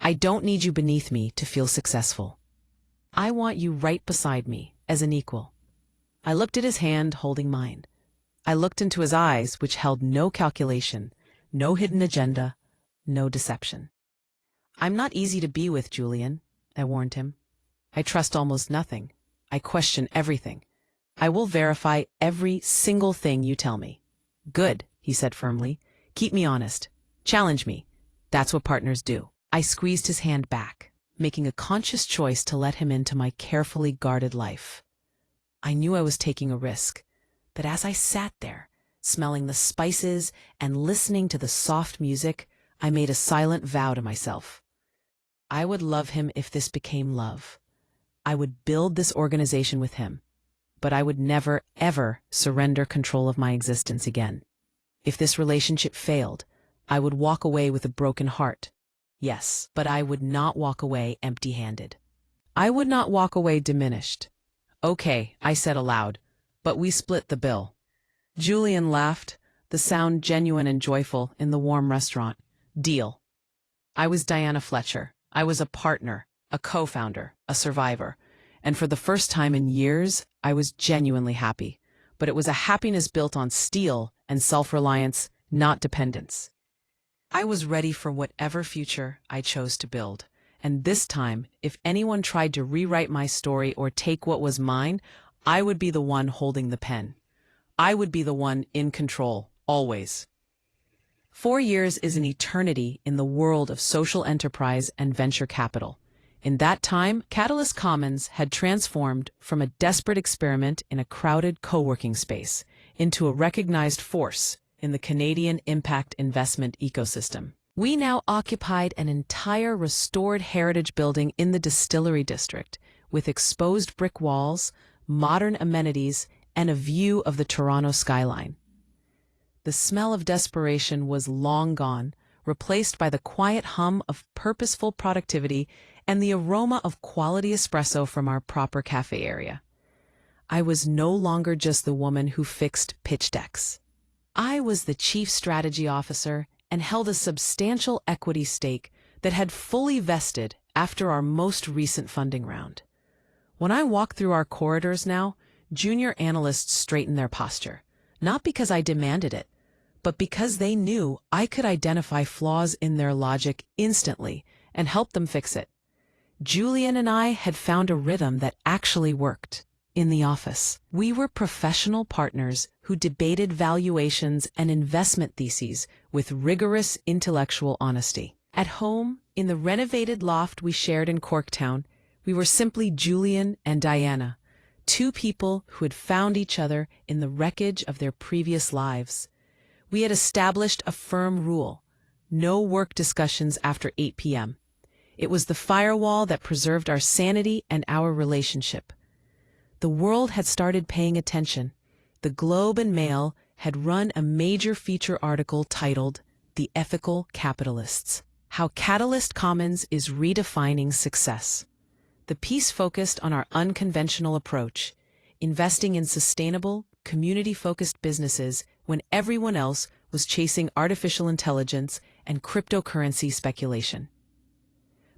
I don't need you beneath me to feel successful. I want you right beside me, as an equal. I looked at his hand holding mine. I looked into his eyes, which held no calculation, no hidden agenda, no deception. I'm not easy to be with, Julian, I warned him. I trust almost nothing. I question everything. I will verify every single thing you tell me. Good, he said firmly. Keep me honest. Challenge me. That's what partners do. I squeezed his hand back, making a conscious choice to let him into my carefully guarded life. I knew I was taking a risk, but as I sat there, smelling the spices and listening to the soft music, I made a silent vow to myself. I would love him if this became love. I would build this organization with him, but I would never, ever surrender control of my existence again. If this relationship failed, I would walk away with a broken heart. Yes, but I would not walk away empty-handed. I would not walk away diminished. Okay, I said aloud, but we split the bill. Julian laughed, the sound genuine and joyful in the warm restaurant. Deal. I was Diana Fletcher. I was a partner, a co-founder, a survivor. And for the first time in years, I was genuinely happy. But it was a happiness built on steel and self-reliance, not dependence. I was ready for whatever future I chose to build. And this time, if anyone tried to rewrite my story or take what was mine, I would be the one holding the pen. I would be the one in control, always. 4 years is an eternity in the world of social enterprise and venture capital. In that time, Catalyst Commons had transformed from a desperate experiment in a crowded co-working space into a recognized force in the Canadian impact investment ecosystem. We now occupied an entire restored heritage building in the Distillery District, with exposed brick walls, modern amenities, and a view of the Toronto skyline. The smell of desperation was long gone, replaced by the quiet hum of purposeful productivity and the aroma of quality espresso from our proper cafe area. I was no longer just the woman who fixed pitch decks. I was the chief strategy officer and held a substantial equity stake that had fully vested after our most recent funding round. When I walk through our corridors now, junior analysts straighten their posture, not because I demanded it, but because they knew I could identify flaws in their logic instantly and help them fix it. Julian and I had found a rhythm that actually worked. In the office, we were professional partners who debated valuations and investment theses with rigorous intellectual honesty. At home, in the renovated loft we shared in Corktown, we were simply Julian and Diana, two people who had found each other in the wreckage of their previous lives. We had established a firm rule: no work discussions after 8 p.m. It was the firewall that preserved our sanity and our relationship. The world had started paying attention. The Globe and Mail had run a major feature article titled "The Ethical Capitalists: How Catalyst Commons is Redefining Success." The piece focused on our unconventional approach, investing in sustainable, community-focused businesses when everyone else was chasing artificial intelligence and cryptocurrency speculation.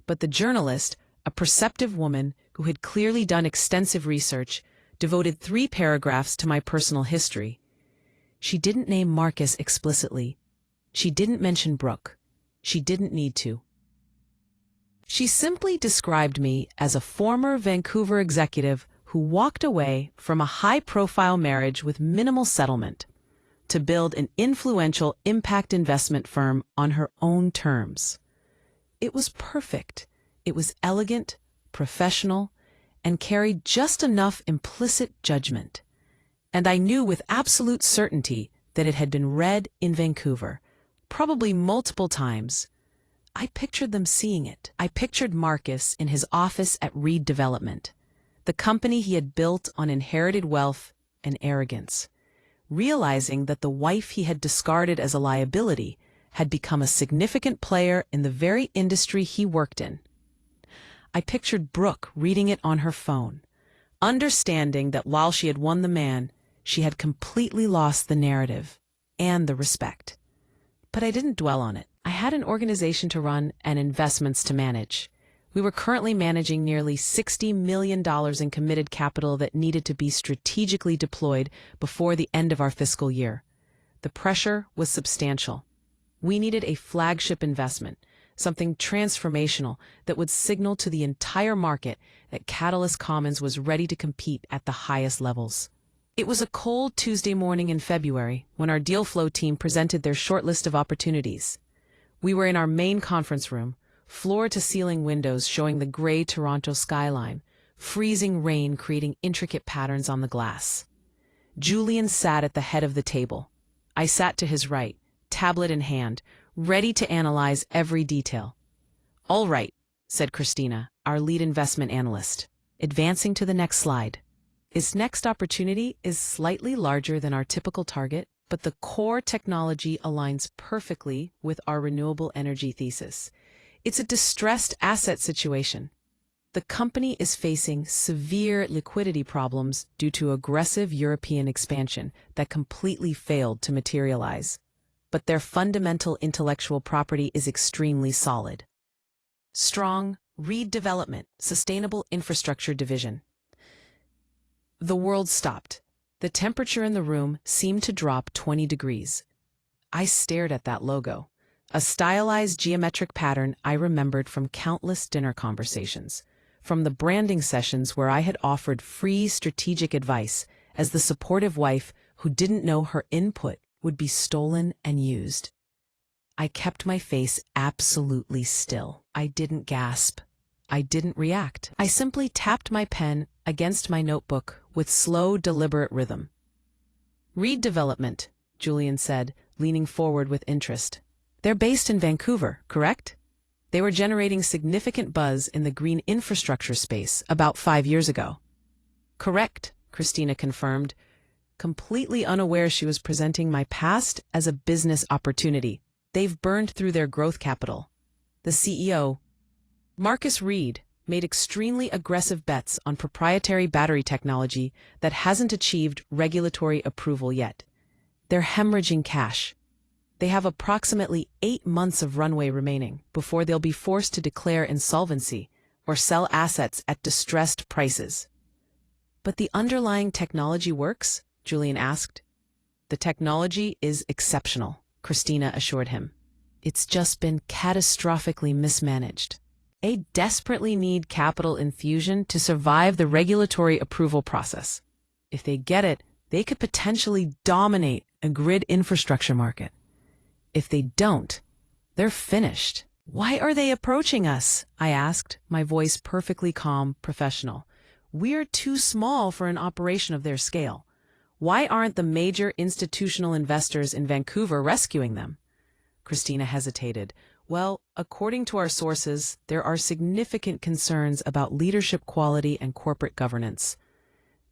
But the journalist, a perceptive woman who had clearly done extensive research, devoted 3 paragraphs to my personal history. She didn't name Marcus explicitly. She didn't mention Brooke. She didn't need to. She simply described me as a former Vancouver executive who walked away from a high-profile marriage with minimal settlement to build an influential impact investment firm on her own terms. It was perfect. It was elegant, professional, and carried just enough implicit judgment. And I knew with absolute certainty that it had been read in Vancouver, probably multiple times. I pictured them seeing it. I pictured Marcus in his office at Reed Development, the company he had built on inherited wealth and arrogance, realizing that the wife he had discarded as a liability had become a significant player in the very industry he worked in. I pictured Brooke reading it on her phone, understanding that while she had won the man, she had completely lost the narrative and the respect. But I didn't dwell on it. I had an organization to run and investments to manage. We were currently managing nearly $60 million in committed capital that needed to be strategically deployed before the end of our fiscal year. The pressure was substantial. We needed a flagship investment, something transformational that would signal to the entire market that Catalyst Commons was ready to compete at the highest levels. It was a cold Tuesday morning in February when our deal flow team presented their short list of opportunities. We were in our main conference room, floor-to-ceiling windows showing the gray Toronto skyline, freezing rain creating intricate patterns on the glass. Julian sat at the head of the table. I sat to his right, tablet in hand, ready to analyze every detail. "All right," said Christina, our lead investment analyst, advancing to the next slide. This next opportunity is slightly larger than our typical target, but the core technology aligns perfectly with our renewable energy thesis. It's a distressed asset situation. The company is facing severe liquidity problems due to aggressive European expansion that completely failed to materialize. But their fundamental intellectual property is extremely solid. Strong, Reed Development, Sustainable Infrastructure Division. The world stopped. The temperature in the room seemed to drop 20 degrees. I stared at that logo, a stylized geometric pattern I remembered from countless dinner conversations, from the branding sessions where I had offered free strategic advice as the supportive wife who didn't know her input would be stolen and used. I kept my face absolutely still. I didn't gasp. I didn't react. I simply tapped my pen against my notebook with slow, deliberate rhythm. "Reed Development," Julian said, leaning forward with interest. "They're based in Vancouver, correct? They were generating significant buzz in the green infrastructure space about 5 years ago." "Correct," Christina confirmed, completely unaware she was presenting my past as a business opportunity. "They've burned through their growth capital." The CEO, Marcus Reed, made extremely aggressive bets on proprietary battery technology that hasn't achieved regulatory approval yet. They're hemorrhaging cash. They have approximately 8 months of runway remaining before they'll be forced to declare insolvency or sell assets at distressed prices. "But the underlying technology works?" Julian asked. "The technology is exceptional," Christina assured him. "It's just been catastrophically mismanaged. They desperately need capital infusion to survive the regulatory approval process. If they get it, they could potentially dominate a grid infrastructure market. If they don't, they're finished." "Why are they approaching us?" I asked, my voice perfectly calm, professional. "We're too small for an operation of their scale. Why aren't the major institutional investors in Vancouver rescuing them?" Christina hesitated. "Well, according to our sources, there are significant concerns about leadership quality and corporate governance.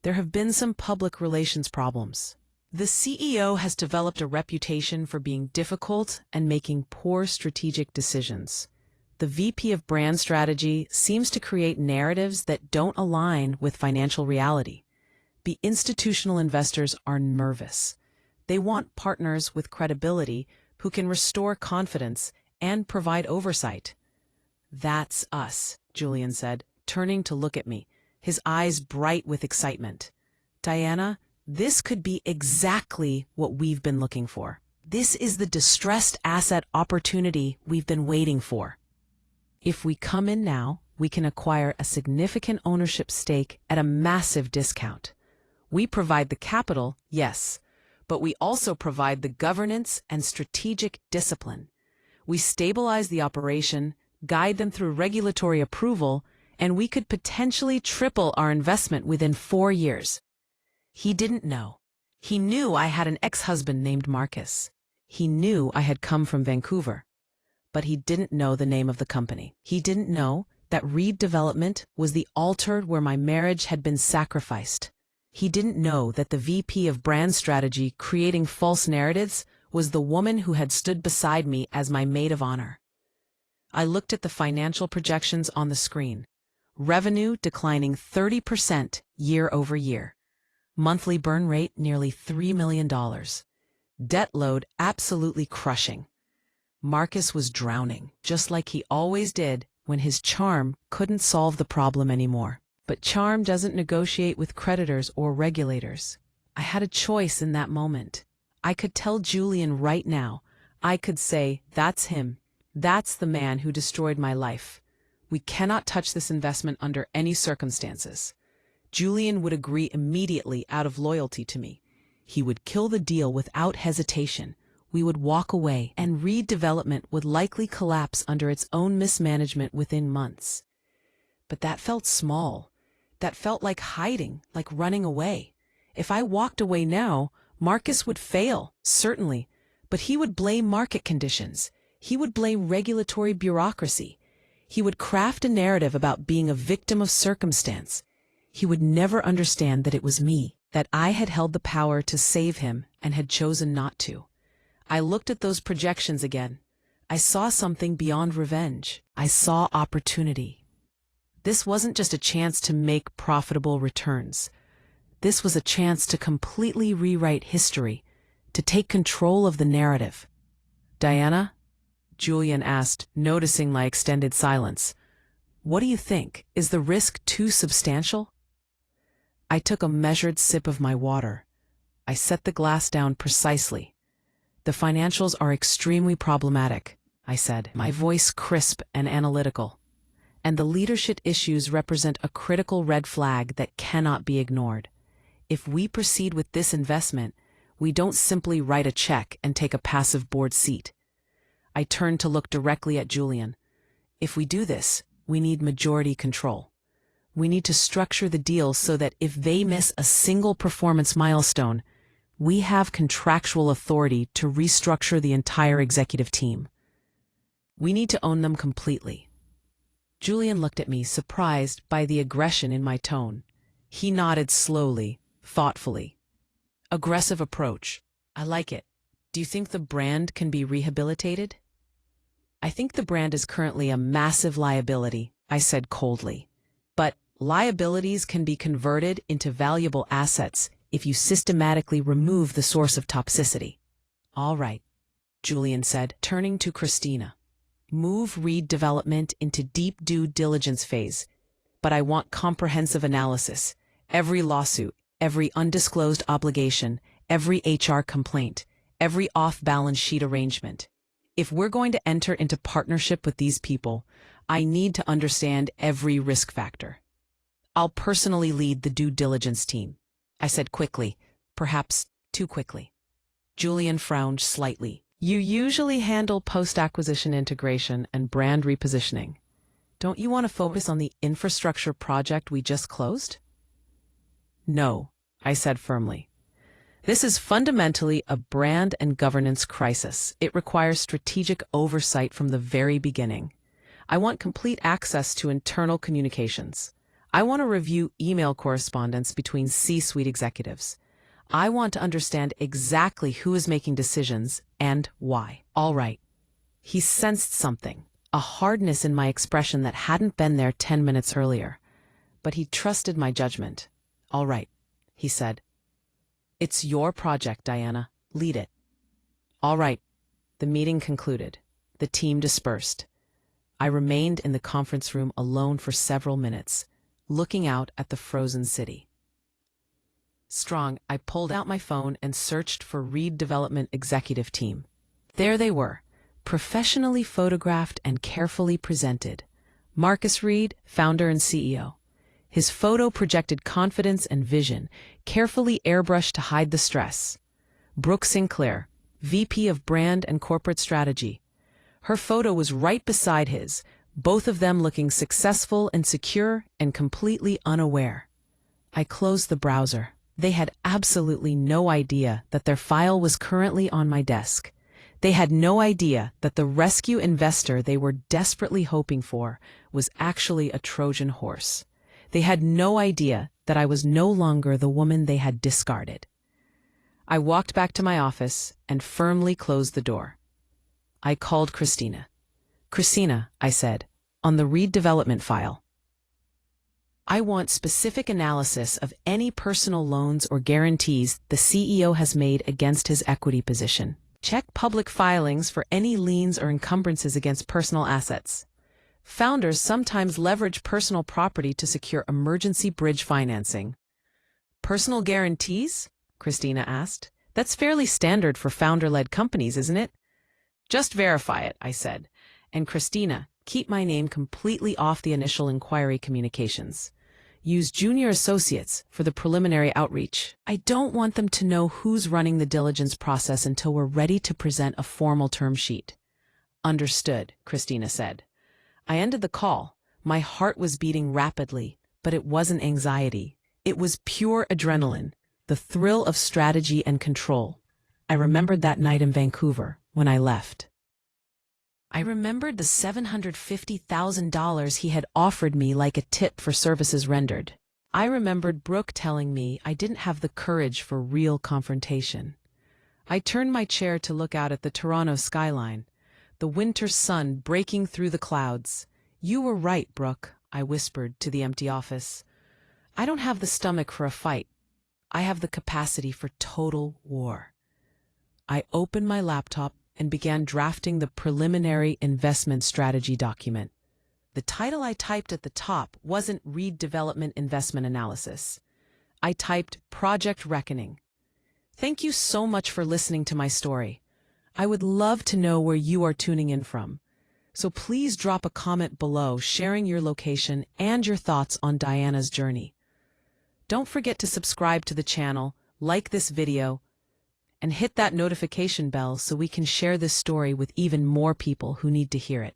There have been some public relations problems. The CEO has developed a reputation for being difficult and making poor strategic decisions. The VP of brand strategy seems to create narratives that don't align with financial reality. The institutional investors are nervous. They want partners with credibility who can restore confidence and provide oversight." "That's us," Julian said, turning to look at me, his eyes bright with excitement. "Diana, this could be exactly what we've been looking for. This is the distressed asset opportunity we've been waiting for. If we come in now, we can acquire a significant ownership stake at a massive discount. We provide the capital, yes, but we also provide the governance and strategic discipline. We stabilize the operation, guide them through regulatory approval, and we could potentially triple our investment within 4 years." He didn't know. He knew I had an ex-husband named Marcus. He knew I had come from Vancouver. But he didn't know the name of the company. He didn't know that Reed Development was the altar where my marriage had been sacrificed. He didn't know that the VP of brand strategy creating false narratives was the woman who had stood beside me as my maid of honor. I looked at the financial projections on the screen. Revenue declining 30% year over year. Monthly burn rate nearly $3 million. Debt load absolutely crushing. Marcus was drowning, just like he always did when his charm couldn't solve the problem anymore. But charm doesn't negotiate with creditors or regulators. I had a choice in that moment. I could tell Julian right now. I could say, "That's him. That's the man who destroyed my life. We cannot touch this investment under any circumstances." Julian would agree immediately out of loyalty to me. He would kill the deal without hesitation. We would walk away, and Reed Development would likely collapse under its own mismanagement within months. But that felt small. That felt like hiding, like running away. If I walked away now, Marcus would fail, certainly, but he would blame market conditions. He would blame regulatory bureaucracy. He would craft a narrative about being a victim of circumstance. He would never understand that it was me, that I had held the power to save him and had chosen not to. I looked at those projections again. I saw something beyond revenge. I saw opportunity. This wasn't just a chance to make profitable returns. This was a chance to completely rewrite history, to take control of the narrative. "Diana?" Julian asked, noticing my extended silence. "What do you think? Is the risk too substantial?" I took a measured sip of my water. I set the glass down precisely. "The financials are extremely problematic," I said, my voice crisp and analytical. "And the leadership issues represent a critical red flag that cannot be ignored. If we proceed with this investment, we don't simply write a check and take a passive board seat." I turned to look directly at Julian. "If we do this, we need majority control. We need to structure the deal so that if they miss a single performance milestone, we have contractual authority to restructure the entire executive team. We need to own them completely." Julian looked at me, surprised by the aggression in my tone. He nodded slowly, thoughtfully. "Aggressive approach. I like it. Do you think the brand can be rehabilitated?" "I think the brand is currently a massive liability," I said coldly. "But liabilities can be converted into valuable assets if you systematically remove the source of toxicity." "All right," Julian said, turning to Christina. "Move Reed Development into deep due diligence phase, but I want comprehensive analysis. Every lawsuit, every undisclosed obligation, every HR complaint, every off-balance sheet arrangement. If we're going to enter into partnership with these people, I need to understand every risk factor. I'll personally lead the due diligence team," I said quickly, perhaps too quickly. Julian frowned slightly. You usually handle post-acquisition integration and brand repositioning. Don't you want to focus on the infrastructure project we just closed? No, I said firmly. This is fundamentally a brand and governance crisis. It requires strategic oversight from the very beginning. I want complete access to internal communications. I want to review email correspondence between C-suite executives. I want to understand exactly who is making decisions and why. All right. He sensed something, a hardness in my expression that hadn't been there 10 minutes earlier. But he trusted my judgment. All right, he said. It's your project, Diana. Lead it. All right. The meeting concluded. The team dispersed. I remained in the conference room alone for several minutes, looking out at the frozen city. Strong, I pulled out my phone and searched for Reed Development Executive Team. There they were, professionally photographed and carefully presented. Marcus Reed, founder and CEO. His photo projected confidence and vision, carefully airbrushed to hide the stress. Brooke Sinclair, VP of Brand and Corporate Strategy. Her photo was right beside his, both of them looking successful and secure and completely unaware. I closed the browser. They had absolutely no idea that their file was currently on my desk. They had no idea that the rescue investor they were desperately hoping for was actually a Trojan horse. They had no idea that I was no longer the woman they had discarded. I walked back to my office and firmly closed the door. I called Christina. Christina, I said, on the Reed development file. I want specific analysis of any personal loans or guarantees the CEO has made against his equity position. Check public filings for any liens or encumbrances against personal assets. Founders sometimes leverage personal property to secure emergency bridge financing. Personal guarantees? Christina asked. That's fairly standard for founder-led companies, isn't it? Just verify it, I said. And Christina, keep my name completely off the initial inquiry communications. Use junior associates for the preliminary outreach. I don't want them to know who's running the diligence process until we're ready to present a formal term sheet. Understood, Christina said. I ended the call. My heart was beating rapidly, but it wasn't anxiety. It was pure adrenaline, the thrill of strategy and control. I remembered that night in Vancouver when I left. I remembered the $750,000 he had offered me like a tip for services rendered. I remembered Brooke telling me I didn't have the courage for real confrontation. I turned my chair to look out at the Toronto skyline, the winter sun breaking through the clouds. You were right, Brooke, I whispered to the empty office. I don't have the stomach for a fight. I have the capacity for total war. I opened my laptop and began drafting the preliminary investment strategy document. The title I typed at the top wasn't Reed Development Investment Analysis. I typed Project Reckoning. Thank you so much for listening to my story. I would love to know where you are tuning in from. So please drop a comment below sharing your location and your thoughts on Diana's journey. Don't forget to subscribe to the channel, like this video, and hit that notification bell so we can share this story with even more people who need to hear it.